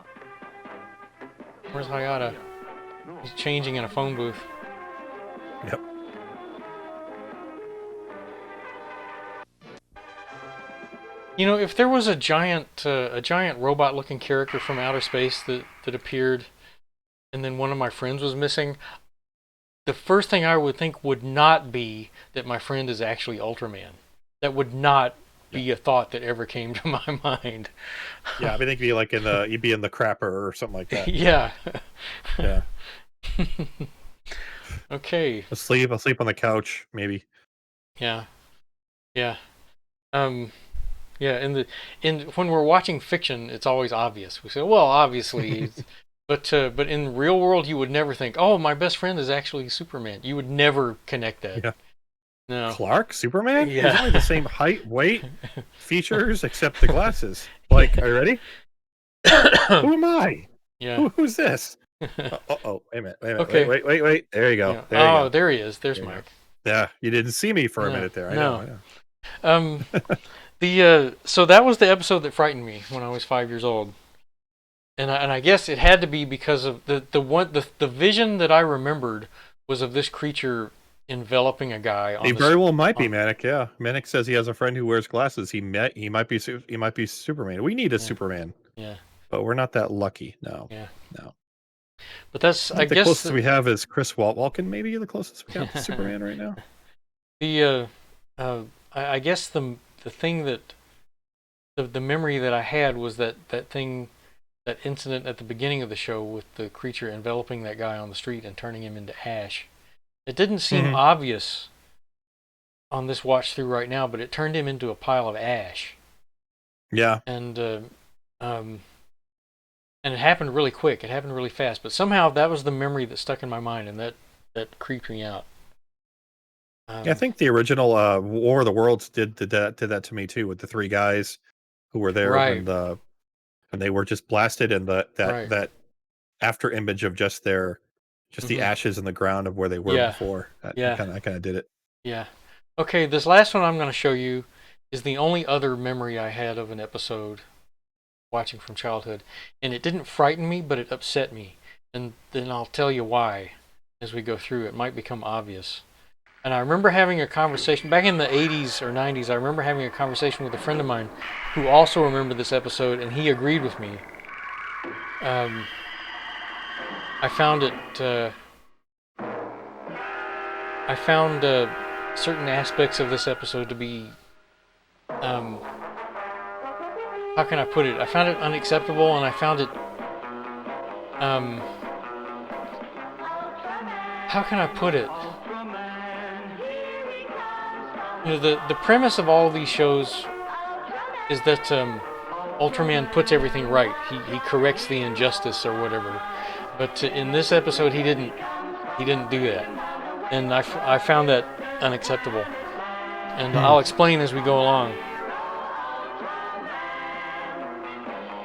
Where's Hayata? He's changing in a phone booth. Yep. You know, if there was a giant robot-looking character from outer space that appeared, and then one of my friends was missing, the first thing I would think would not be that my friend is actually Ultraman. That would not be a thought that ever came to my mind. Yeah, I think you'd be in the crapper or something like that. Yeah. Yeah. Okay. Asleep on the couch, maybe. Yeah. Yeah. Yeah, when we're watching fiction, it's always obvious. We say, well, obviously, but in real world, you would never think, oh, my best friend is actually Superman. You would never connect that. Yeah. No. Clark, Superman? Yeah. He's only the same height, weight, features, except the glasses. Like, are you ready? Who am I? Yeah. Who's this? Oh, wait a minute. Okay. Wait. There you go. Yeah. There you go. There he is. There's Mike. Yeah, you didn't see me for a minute there. I know. So that was the episode that frightened me when I was 5 years old, and I guess it had to be because of the vision that I remembered was of this creature enveloping a guy. He very well might be Manic. Yeah, Manic says he has a friend who wears glasses. He might be Superman. We need a Superman. Yeah, but we're not that lucky. No. Yeah. No. But that's I guess the closest we have is Chris Walken. Maybe the closest we have to Superman right now. I guess the thing that the memory that I had was that incident at the beginning of the show with the creature enveloping that guy on the street and turning him into ash. It didn't seem obvious on this watch through right now, but it turned him into a pile of ash. Yeah. And it happened really quick. It happened really fast. But somehow that was the memory that stuck in my mind, and that creeped me out. I think the original War of the Worlds did that to me too, with the three guys who were there when they were just blasted, and that after image of just the ashes in the ground of where they were before. I kind of did it. Yeah. Okay, this last one I'm going to show you is the only other memory I had of an episode watching from childhood, and it didn't frighten me, but it upset me, and then I'll tell you why as we go through. It might become obvious. And I remember having a conversation back in the 80s or 90s. I remember having a conversation with a friend of mine who also remembered this episode, and he agreed with me. I found it. I found certain aspects of this episode to be. How can I put it? I found it unacceptable, and I found it. How can I put it? You know, the premise of all of these shows is that Ultraman puts everything right. He corrects the injustice or whatever. But in this episode, he didn't do that, and I found that unacceptable. And I'll explain as we go along.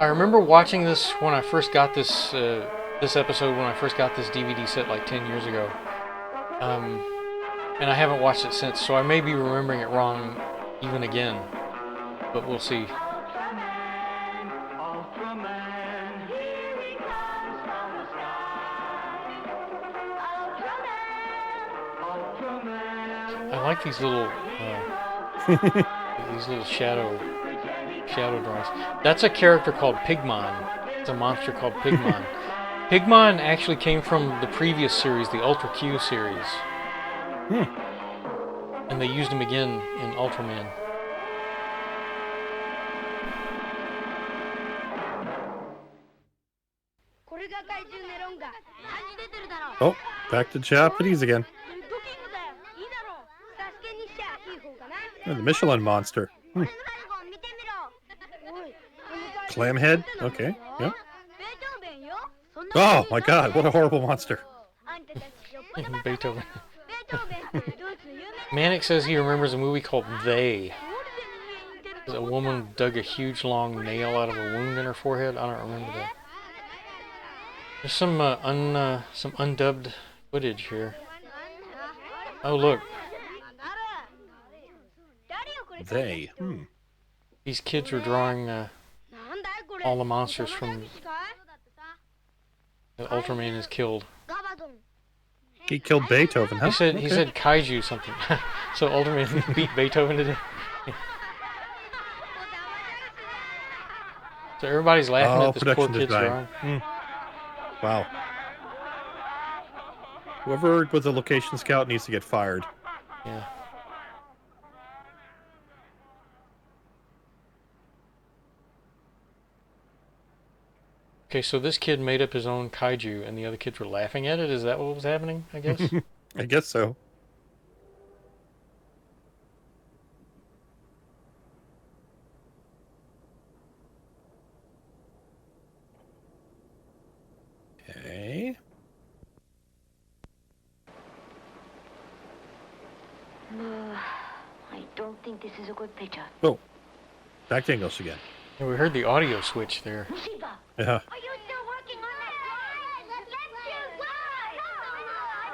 I remember watching this when I first got this episode when I first got this DVD set like 10 years ago. And I haven't watched it since, so I may be remembering it wrong even again. But we'll see. I like these little shadow drawings. That's a character called Pigmon. It's a monster called Pigmon. Pigmon actually came from the previous series, the Ultra Q series. And they used him again in Ultraman. Oh, back to Japanese again. Oh, the Michelin monster. Clamhead? Okay, yeah. Oh my god, what a horrible monster. Beethoven. Manic says he remembers a movie called They. A woman dug a huge long nail out of a wound in her forehead. I don't remember that. There's some undubbed footage here. Oh look. They. These kids are drawing all the monsters from that Ultraman has killed. He killed Beethoven, huh? He said kaiju something. So Ultraman beat Beethoven to death. So everybody's laughing at this poor kid's drawing. Wow. Whoever was a location scout needs to get fired. Yeah. Okay, so this kid made up his own kaiju, and the other kids were laughing at it? Is that what was happening, I guess? I guess so. Okay. I don't think this is a good picture. Oh, back to English again. Yeah, we heard the audio switch there. Yeah. Are you still working on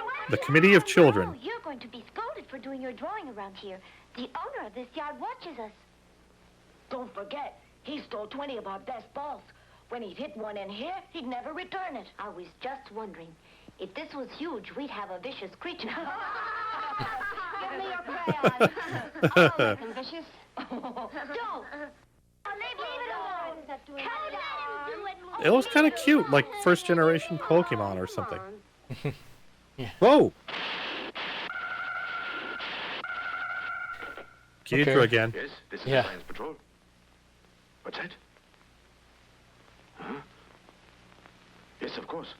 that? The Committee of Children. Oh, you're going to be scolded for doing your drawing around here. The owner of this yard watches us. Don't forget, he stole 20 of our best balls. When he'd hit one in here, he'd never return it. I was just wondering, if this was huge, we'd have a vicious creature. Give me your crayon. I'll make him vicious. Don't. Leave it alone. It was kind of cute, like first generation Pokemon or something. Yeah. Whoa! Keitra again. Yes, this is Yeah. Science Patrol. What's that? Huh? Yes, of course.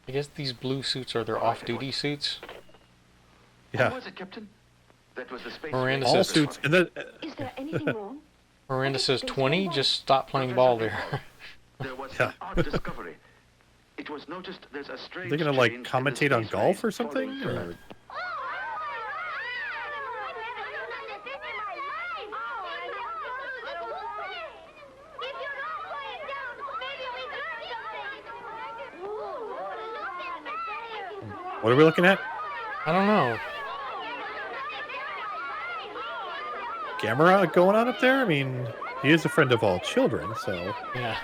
I guess these blue suits are their off-duty suits. Yeah. What was it, Captain? That was the space. Miranda All says, suits. And then, Is there anything wrong? Miranda says 20, just stop playing ball there. There was Yeah. an odd discovery. It was noticed there's a strange. they're gonna like change in the commentate on space golf lane or something? following Or... What are we looking at? I don't know. Gamera going on up there? I mean, he is a friend of all children, so. Yeah.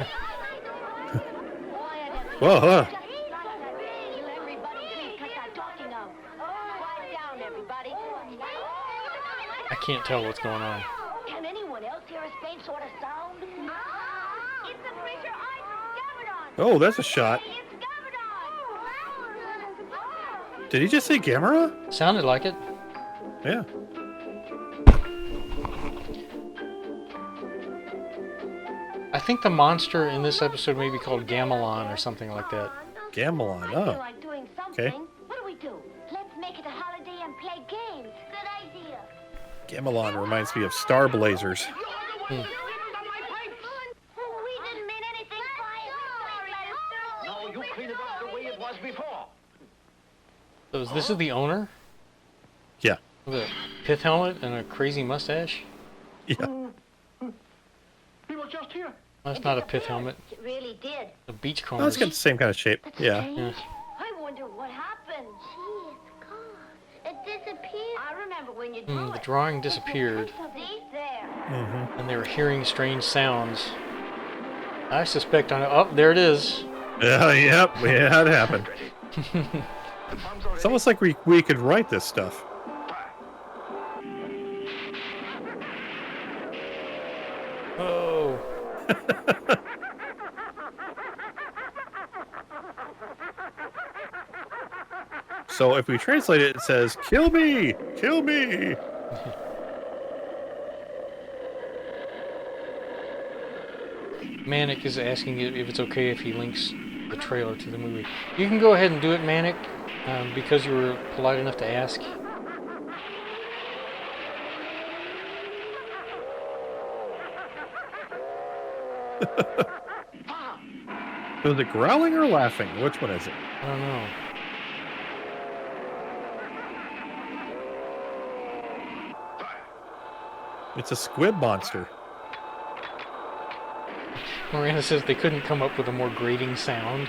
Whoa, huh. I can't tell what's going on. Can anyone else hear a same sort of sound? It's the creature I discovered on. Oh, that's a shot. Did he just say Gamera? Sounded like it. Yeah. I think the monster in this episode may be called Gamelon or something like that. Gamelon, I oh. feel like doing something. Okay. What do we do? Let's make it a holiday and play games. Good idea. Gamelon reminds me of Star Blazers. We didn't mean anything by it. No, you clean it up the way it was before. So this is the owner? Yeah. With a pith helmet and a crazy mustache? Yeah. He was just here. That's not a pith helmet. It really did. A beach Oh, comb. it's got the same kind of shape. Yeah. Yeah. I wonder what happened. Gee, it's gone. It disappeared. I remember when you drew The it. drawing disappeared, See there. Mm-hmm. and they were hearing strange sounds. I suspect on it. Oh, there it is. Yep. Yeah, it happened. It's almost like we could write this stuff. Oh. So if we translate it, it says, "Kill me! Kill me!" Manic is asking if it's okay if he links the trailer to the movie. You can go ahead and do it, Manic, because you were polite enough to ask. Was it growling or laughing? Which one is it? I don't know. It's a squib monster. Miranda says they couldn't come up with a more grating sound.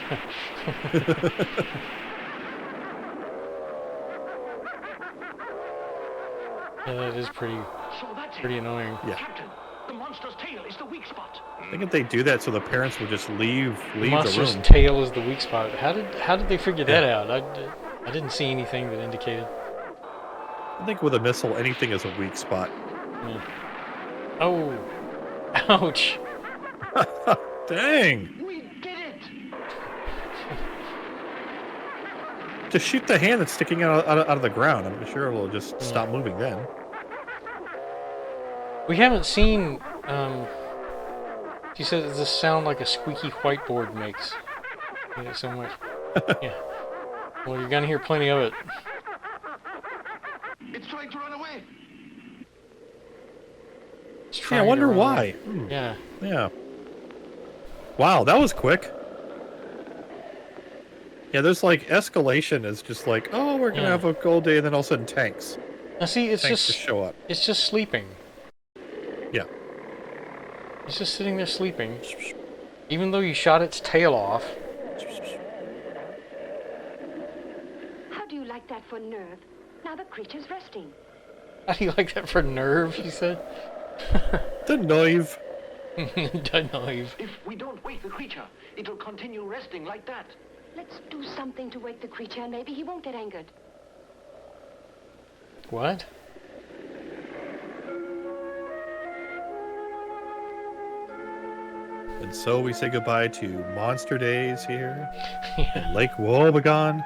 Yeah, that is pretty annoying. Yeah. Captain, the monster's tail is the weak spot. I think if they do that so the parents would just leave The the monster's room. tail is the weak spot. How did they figure that out? I didn't see anything that indicated. I think with a missile, anything is a weak spot. Yeah. Oh, ouch! Dang! We did it! Just shoot the hand that's sticking out of the ground. I'm sure it'll just stop moving then. We haven't seen. She said, "Does this sound like a squeaky whiteboard makes?" Yeah, so much. Yeah. Well, you're gonna hear plenty of it. It's trying to run away. It's Yeah, I trying to wonder run why. away. Yeah. Yeah. Wow, that was quick. Yeah, there's like escalation is just like, oh, we're gonna have a gold day, and then all of a sudden tanks. Now see, it's Tanks just show up. It's just sleeping. Yeah. It's just sitting there sleeping. Even though you shot its tail off. How do you like that for nerve? Now the creature's resting. How do you like that for nerve? She said. The nerve. The nerve. If we don't wake the creature, it'll continue resting like that. Let's do something to wake the creature and maybe he won't get angered. What? And so we say goodbye to Monster Days here in Lake Wobegon,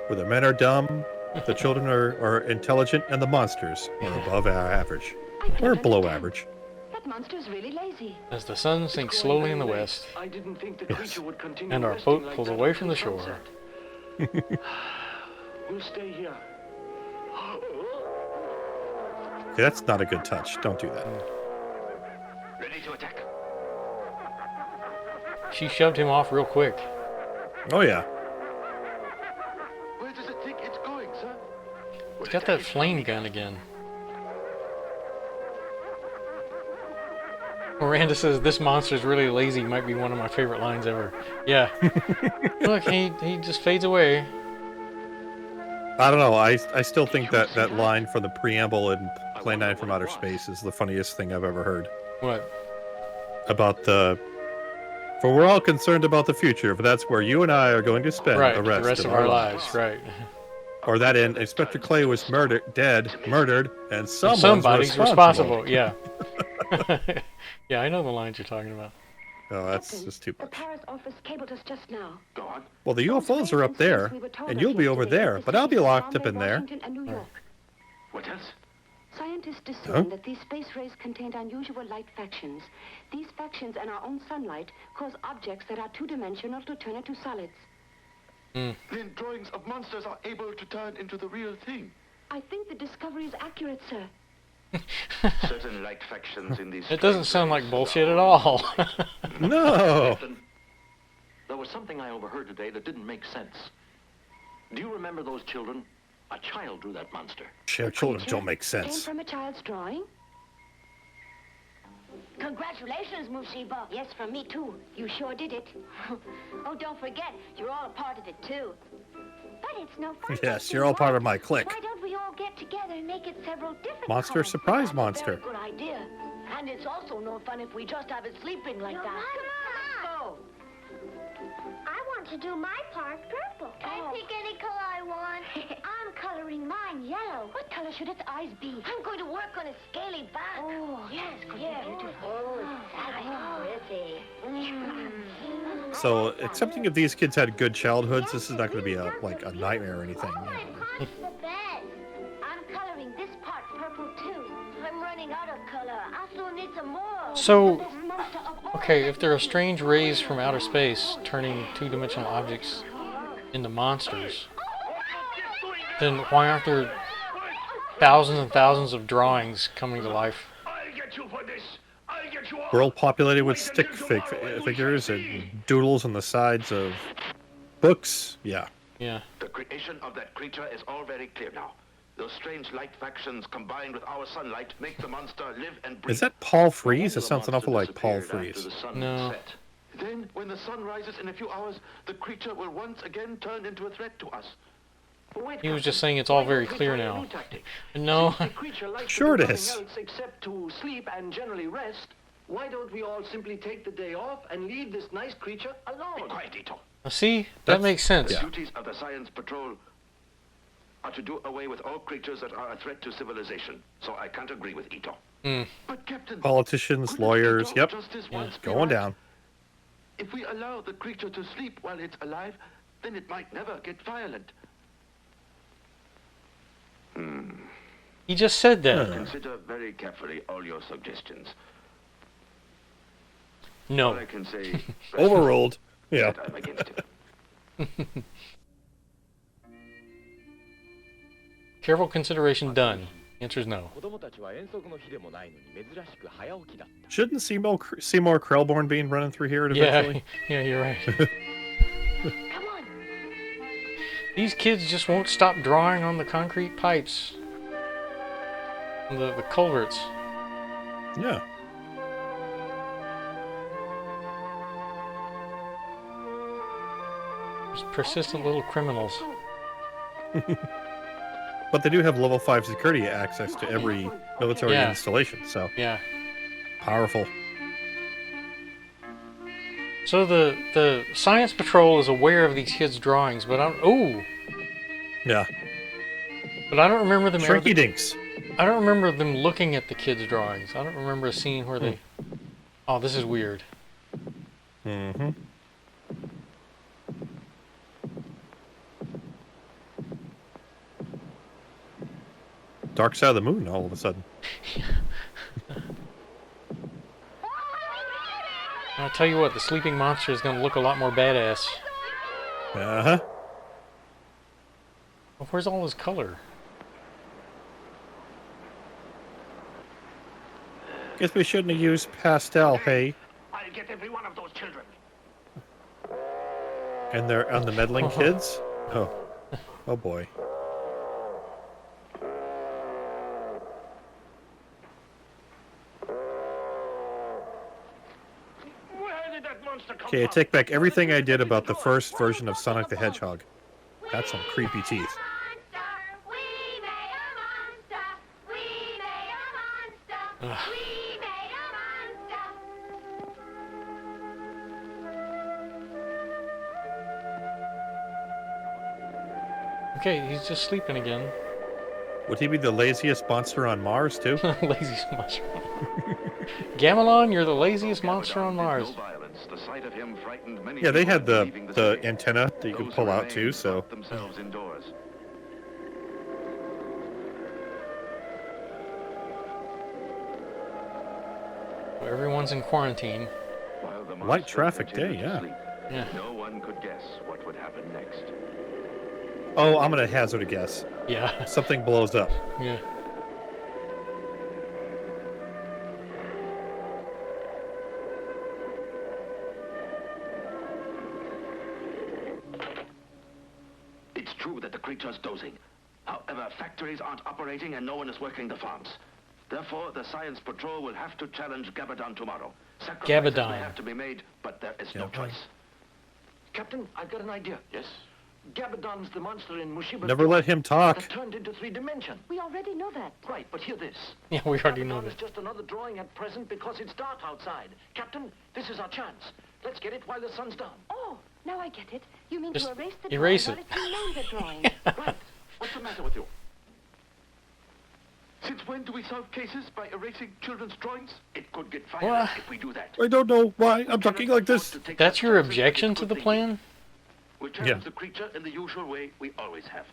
where the men are dumb, the children are intelligent, and the monsters are above our average. Or below average. That monster's really lazy. As the sun sinks slowly in the west, I didn't think the creature would continue and our resting boat like pulls that away until from the shore. sunset. We'll stay here. Okay, that's not a good touch. Don't do that. Ready to attack. She shoved him off real quick. Oh, yeah. Where does it think it's going, sir? It's got that flame gun again. Miranda says, "This monster's really lazy," might be one of my favorite lines ever. Yeah. Look, he just fades away. I don't know. I still think that line from the preamble in Plan 9 from Outer Space is the funniest thing I've ever heard. What? About the... For we're all concerned about the future, but that's where you and I are going to spend Right, the rest of of our lives. Right. Or that in Inspector Clay was murdered, and somebody's responsible. Yeah. Yeah, I know the lines you're talking about. Oh, that's just too The much. Paris office cabled us just now. Go on. Well, the UFOs are up there, and you'll be over there, but I'll be locked up in there. Washington and New York. What else? Scientists discerned that these space rays contained unusual light factions. These factions and our own sunlight cause objects that are two-dimensional to turn into solids. Then drawings of monsters are able to turn into the real thing. I think the discovery is accurate, sir. Certain light factions in these... It doesn't sound like bullshit at all. No. Captain, there was something I overheard today that didn't make sense. Do you remember those children? A child drew that monster. Children don't make Came sense. from a child's drawing? Congratulations, Mushiba. Yes, from me, too. You sure did it. Oh, don't forget, you're all a part of it, too. But it's no fun. Yes, you're all part of my clique. Why don't we all get together and make it several different Monster colors? surprise monster. Good idea. And it's also no fun if we just have it sleeping like that. Come on. I want to do my part purple. Can I pick any color I want? I'm coloring mine yellow. What color should its eyes be? I'm going to work on a scaly back. Oh, yes, beautiful. Oh, that's pretty. So, excepting if these kids had good childhoods, this is not going to be a nightmare or anything. The bed. I'm coloring this part purple, too. I'm running out of color. I still need some more. So, okay, if there are strange rays from outer space turning two-dimensional objects into monsters, then why aren't there thousands and thousands of drawings coming to life? I'll get you for this. I'll get you all. World populated with stick figures and doodles on the sides of books. Yeah. Yeah. The creation of that creature is all very clear now. Those strange light factions combined with our sunlight make the monster live and breathe. Is that Paul Frees? It sounds an awful like Paul Frees. No. Then, when the sun rises in a few hours, the creature will once again turn into a threat to us. He was just saying it's all very clear now. No. The creature likes Sure to it do is. nothing else except to sleep and generally rest. Why don't we all simply take the day off and leave this nice creature alone? Be quiet, Ito. See? That makes sense. The duties of the Science Patrol are to do away with all creatures that are a threat to civilization. So I can't agree with Ito. But Captain, Politicians, lawyers, yep. justice once be Going right? down. If we allow the creature to sleep while it's alive, then it might never get violent. He just said that. Consider very carefully all your suggestions. All No. I can say... Overruled. Yeah. that I'm against it. Careful consideration done. Answer is no. 子供たちは遠足の日でもないのに珍しく早起きだった Shouldn't Seymour Krelborn be running through here Yeah, eventually? yeah, you're right. Come on. These kids just won't stop drawing on the concrete pipes. On the culverts. Yeah. Just persistent little criminals. But they do have level 5 security access to every military Yeah. installation, so Yeah. powerful. So the Science Patrol is aware of these kids' drawings, but Yeah. but I don't remember them ever. Shrinky dinks. I don't remember them looking at the kids' drawings. I don't remember a scene where they. Oh, this is weird. Mm-hmm. Dark Side of the Moon all of a sudden. I'll tell you what, the sleeping monster is going to look a lot more badass. Uh-huh. Well, where's all his color? Guess we shouldn't have used pastel, hey? I'll get every one of those children. And they're on the meddling kids? Oh. Oh boy. Where did that monster come Okay, I from? take back everything I did about the first version of Sonic the Hedgehog. That's some creepy teeth. Okay, he's just sleeping again. Would he be the laziest monster on Mars, too? Laziest monster. Gamelon, you're the laziest monster on Mars. No violence. The sight of him frightened many Yeah, they people had into leaving the city. antenna that you could Those pull who out, too, remained so... locked themselves indoors. Everyone's in quarantine. While the Light monster traffic day, continued to yeah. sleep, Yeah. no one could guess what would happen next. Oh, I'm gonna hazard a guess. Yeah. Something blows up. Yeah. It's true that the creature's dozing. However, factories aren't operating and no one is working the farms. Therefore, the Science Patrol will have to challenge Gabadon tomorrow. Sacrifices Gabadon. may have to be made, but there is no choice. Captain, I've got an idea. Yes? Gabadon's the monster in Mushiba's Never let him talk. that turned into 3-dimension. We already know that. Right, but hear this. Yeah, we already know Gabadon is that. just another drawing at present because it's dark outside. Captain, this is our chance. Let's get it while the sun's down. Oh, now I get it. You mean Just to erase the erase drawing it. while it's rename the drawing. Right. What's the matter with you? Since when do we solve cases by erasing children's drawings? It could get violent What? if we do that. I don't know why I'm talking like this. That's your objection to the plan? We'll challenge Yeah. the creature in the usual way we always have.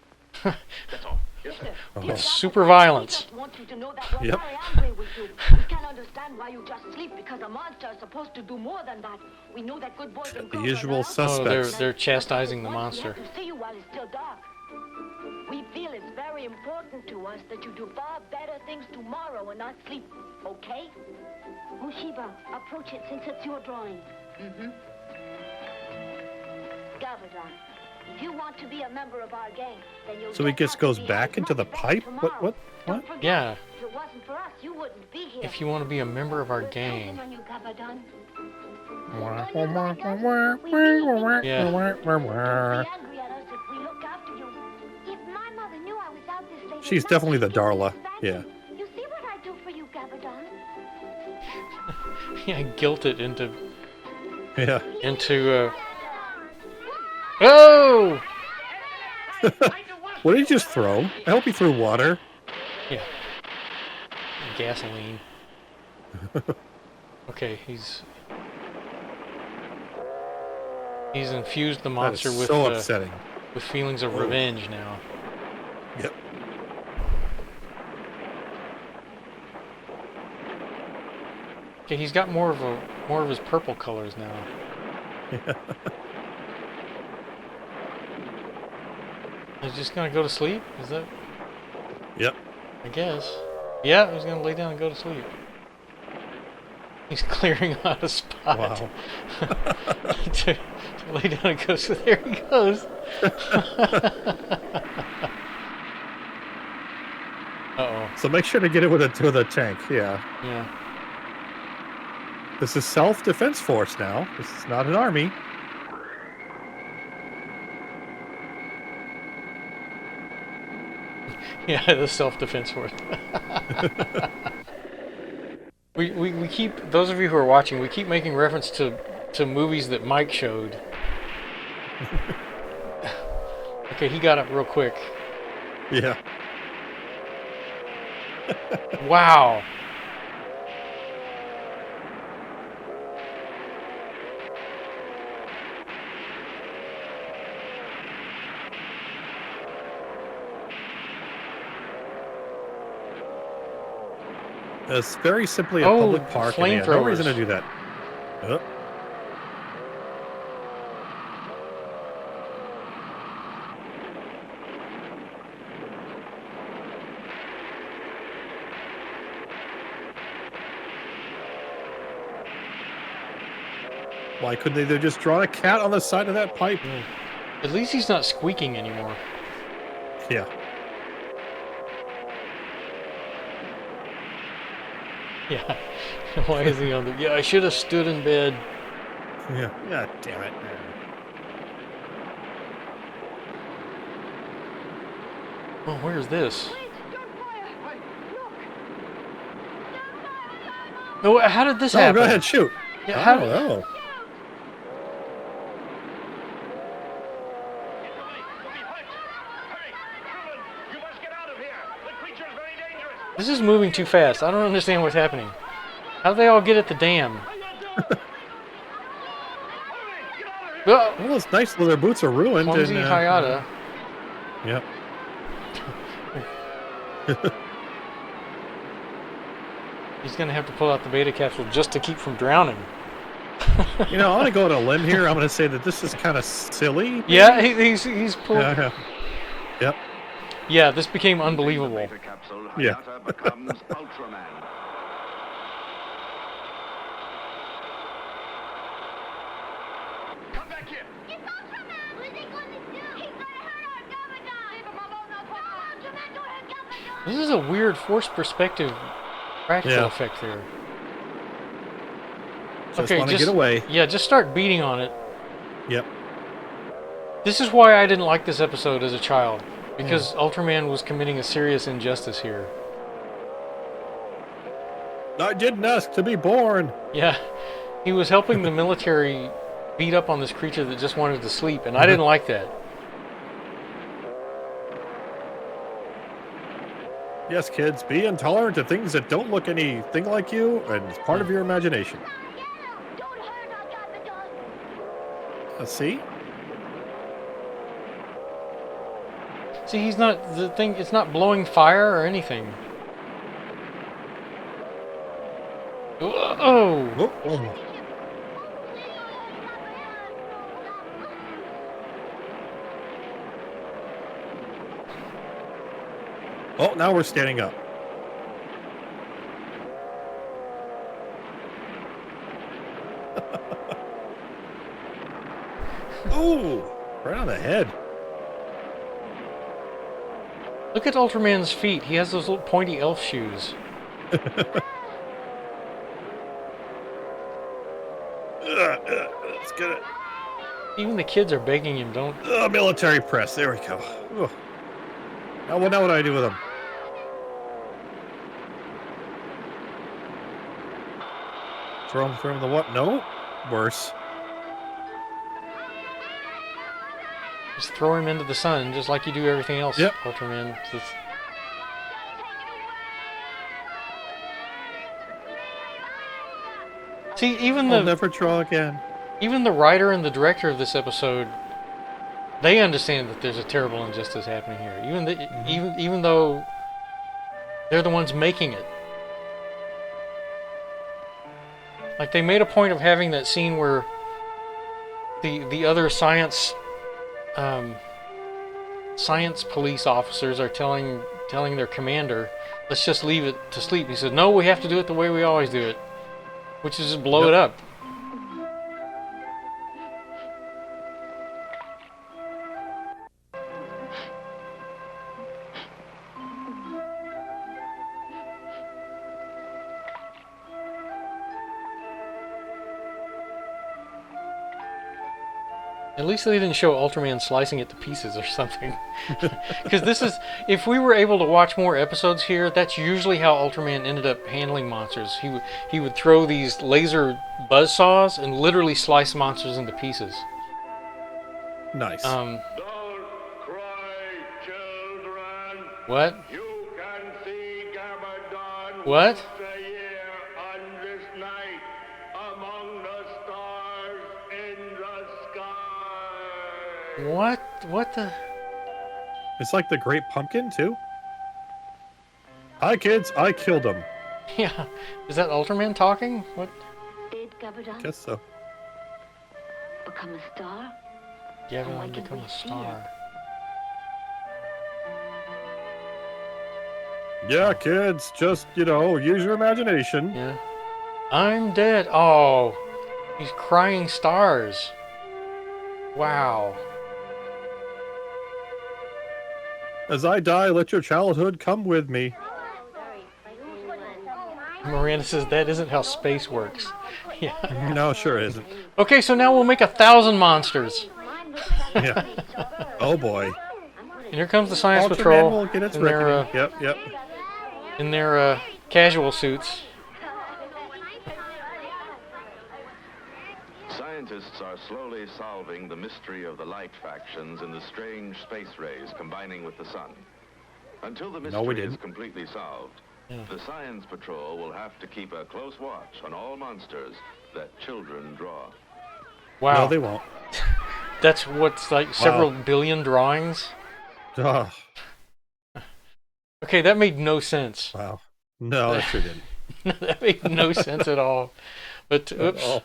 That's all. Yes, sir. Oh. Super violence. I just want you to know that we're Yep. very angry with you. We can't understand why you just sleep because a monster is supposed to do more than that. We know that good boys and The girls usual are allowed to Oh, they're suspects. they're chastising the We monster. have to see you while it's still dark. We feel it's very important to us that you do far better things tomorrow and not sleep, okay? Mushiba, approach it since it's your drawing. Mm-hmm. Gabadon, if you want to be a member of our gang, then you'll So he just just have goes to be back as into the much as pipe? tomorrow. What? Don't forget, Yeah. if it wasn't for us, you wouldn't be here. If you want to be a member of our We're gang. counting on you, Gabadon. Yeah. Don't be angry at us if we look after you. If my mother knew I was out this late She's at night, definitely the she'd give me Darla. this Yeah. vacuum. You see what I do for you, Gabadon? Yeah, guilt it into Yeah. Oh! What did he just throw? I hope he threw water. Yeah. Gasoline. Okay, he's infused the That monster is with so upsetting. with feelings of Oh. revenge now. Yep. Okay, he's got more of his purple colors now. He's just gonna go to sleep? Is that? Yep. I guess. Yeah, he's gonna lay down and go to sleep. He's clearing out a spot. Wow. to lay down and go. So there he goes. Uh-oh. So make sure to get it with a tank. Yeah. Yeah. This is self-defense force now. This is not an army. Yeah, the self-defense force. we keep, those of you who are watching, we keep making reference to movies that Mike showed. Okay, he got up real quick. Yeah. Wow. It's very simply a Oh, public park. And they had no reason to flamethrowers. do that. Oh. Why couldn't they have just drawn a cat on the side of that pipe? At least he's not squeaking anymore. Yeah. Yeah. Why is he on the... Yeah, I should have stood in bed. Yeah. Yeah, damn it. Oh, where's this? No, how did this Oh, happen? go ahead, shoot. Yeah, how did... Oh. This is moving too fast. I don't understand what's happening. How do they all get at the dam? Well, it's nice that their boots are ruined. Clumsy Hayata. Yep. He's gonna have to pull out the beta capsule just to keep from drowning. You know, I want to go on a limb here. I'm going to say that this is kind of silly. Maybe? Yeah, he's pulled. Yeah. Yep. Yeah, this became unbelievable. Yeah. becomes Ultraman. Come back here. It's Ultraman. What is he going to do? He's going to hurt our Gabadon. Leave him alone. No, Ultraman, don't hurt Gabadon. This is a weird forced perspective practical effect there. Just want to get away. Yeah, just start beating on it. Yep. This is why I didn't like this episode as a child. Because Ultraman was committing a serious injustice here. I didn't ask to be born. Yeah. He was helping the military beat up on this creature that just wanted to sleep, and I didn't like that. Yes, kids, be intolerant to things that don't look anything like you, and it's part of your imagination. Let's see. See, he's not, the thing, it's not blowing fire or anything. Oh! Oh, now we're standing up. Ooh, right on the head. Look at Ultraman's feet. He has those little pointy elf shoes. Let's get it. Even the kids are begging him, don't... Military press. There we go. Ugh. Now what do I do with them? Throw him the what? No? Worse. Just throw him into the sun, just like you do everything else, yep. Ultraman. See, even I'll never draw again. Even the writer and the director of this episode, they understand that there's a terrible injustice happening here. Even though they're the ones making it. Like, they made a point of having that scene where the other science police officers are telling their commander, let's just leave it to sleep. He said, no, we have to do it the way we always do it, which is just blow it up. At least they didn't show Ultraman slicing it to pieces or something. Because this is, if we were able to watch more episodes here, that's usually how Ultraman ended up handling monsters. He would throw these laser buzzsaws and literally slice monsters into pieces. Nice. Don't cry, children. What? You can see Gabadon What? once a year on this night among the stars in the sky. What? What the? It's like the Great Pumpkin, too. Hi, kids. I killed him. Yeah. Is that Ultraman talking? What? Did Gabadon Guess so. become a star? Gabadon become a star. Yeah, kids. Just, use your imagination. Yeah. I'm dead. Oh. He's crying stars. Wow. As I die, let your childhood come with me. Miranda says that isn't how space works. Yeah. No, sure isn't. Okay, so now we'll make 1,000 monsters. Yeah. Oh boy. And here comes the Science Ultraman Patrol will get its in their, reckoning. Yep. in their casual suits. Scientists are slowly solving the mystery of the light factions in the strange space rays combining with the sun. Until the mystery is completely solved, The Science Patrol will have to keep a close watch on all monsters that children draw. Wow. No, they won't. That's what's like several billion drawings? Oh. Okay, that made no sense. Wow. No, that sure didn't. That made no sense at all. But oops. I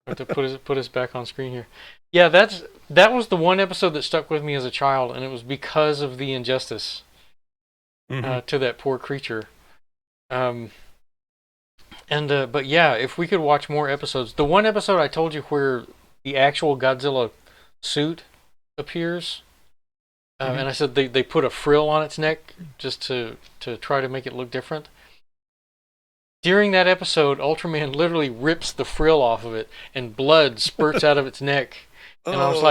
have to put us back on screen here. Yeah, that was the one episode that stuck with me as a child, and it was because of the injustice to that poor creature. But yeah, if we could watch more episodes. The one episode I told you where the actual Godzilla suit appears, and I said they put a frill on its neck just to try to make it look different. During that episode, Ultraman literally rips the frill off of it, and blood spurts out of its neck. And I was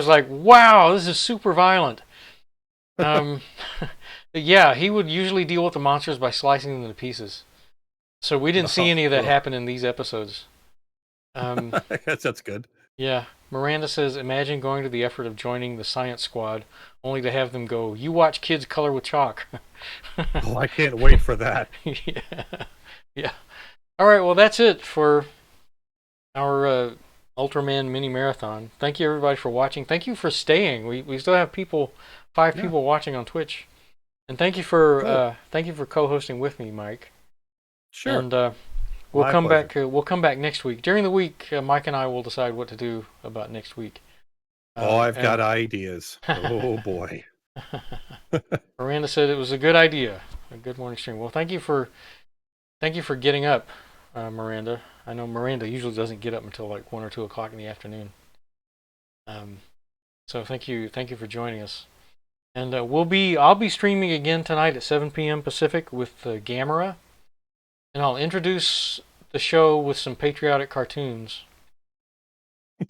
like, wow, this is super violent. Yeah, he would usually deal with the monsters by slicing them to pieces. So we didn't see any of that happen in these episodes. That's good. Yeah. Miranda says, imagine going to the effort of joining the science squad, only to have them go, you watch kids color with chalk. Oh, I can't wait for that. Yeah. All right, well, that's it for our Ultraman mini marathon. Thank you, everybody, for watching. Thank you for staying. We still have five people watching on Twitch. And thank you for co-hosting with me, Mike. Sure. And we'll come back. We'll come back next week. During the week, Mike and I will decide what to do about next week. I've got ideas. Oh boy. Miranda said it was a good idea. A good morning stream. Well, thank you for getting up, Miranda. I know Miranda usually doesn't get up until like 1 or 2 o'clock in the afternoon. So thank you for joining us. And I'll be streaming again tonight at 7 p.m. Pacific with Gamera. And I'll introduce the show with some patriotic cartoons.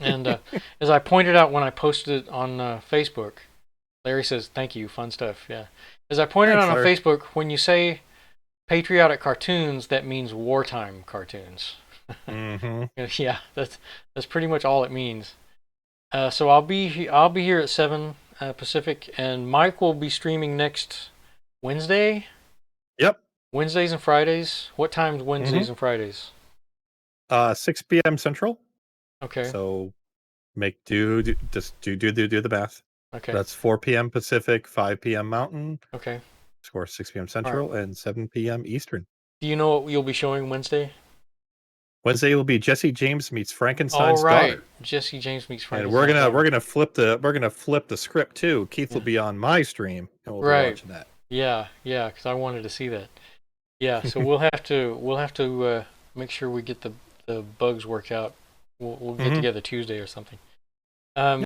And as I pointed out when I posted it on Facebook, Larry says, thank you, fun stuff. Yeah. As I pointed out on Facebook, when you say patriotic cartoons, that means wartime cartoons. Yeah, that's pretty much all it means. So I'll be here at 7 Pacific, and Mike will be streaming next Wednesday. Yep. Wednesdays and Fridays. What times Wednesdays and Fridays? 6 p.m. Central. Okay. So do the math. Okay. That's 4 p.m. Pacific, 5 p.m. Mountain. Okay. Score 6 p.m. Central and 7 p.m. Eastern. Do you know what you'll be showing Wednesday? Wednesday will be Jesse James meets Frankenstein's daughter. Jesse James meets Frankenstein's daughter. And we're gonna flip the script too. Keith will be on my stream and we'll be watching that. Yeah, because I wanted to see that. Yeah, so we'll have to make sure we get the bugs worked out. We'll get together Tuesday or something.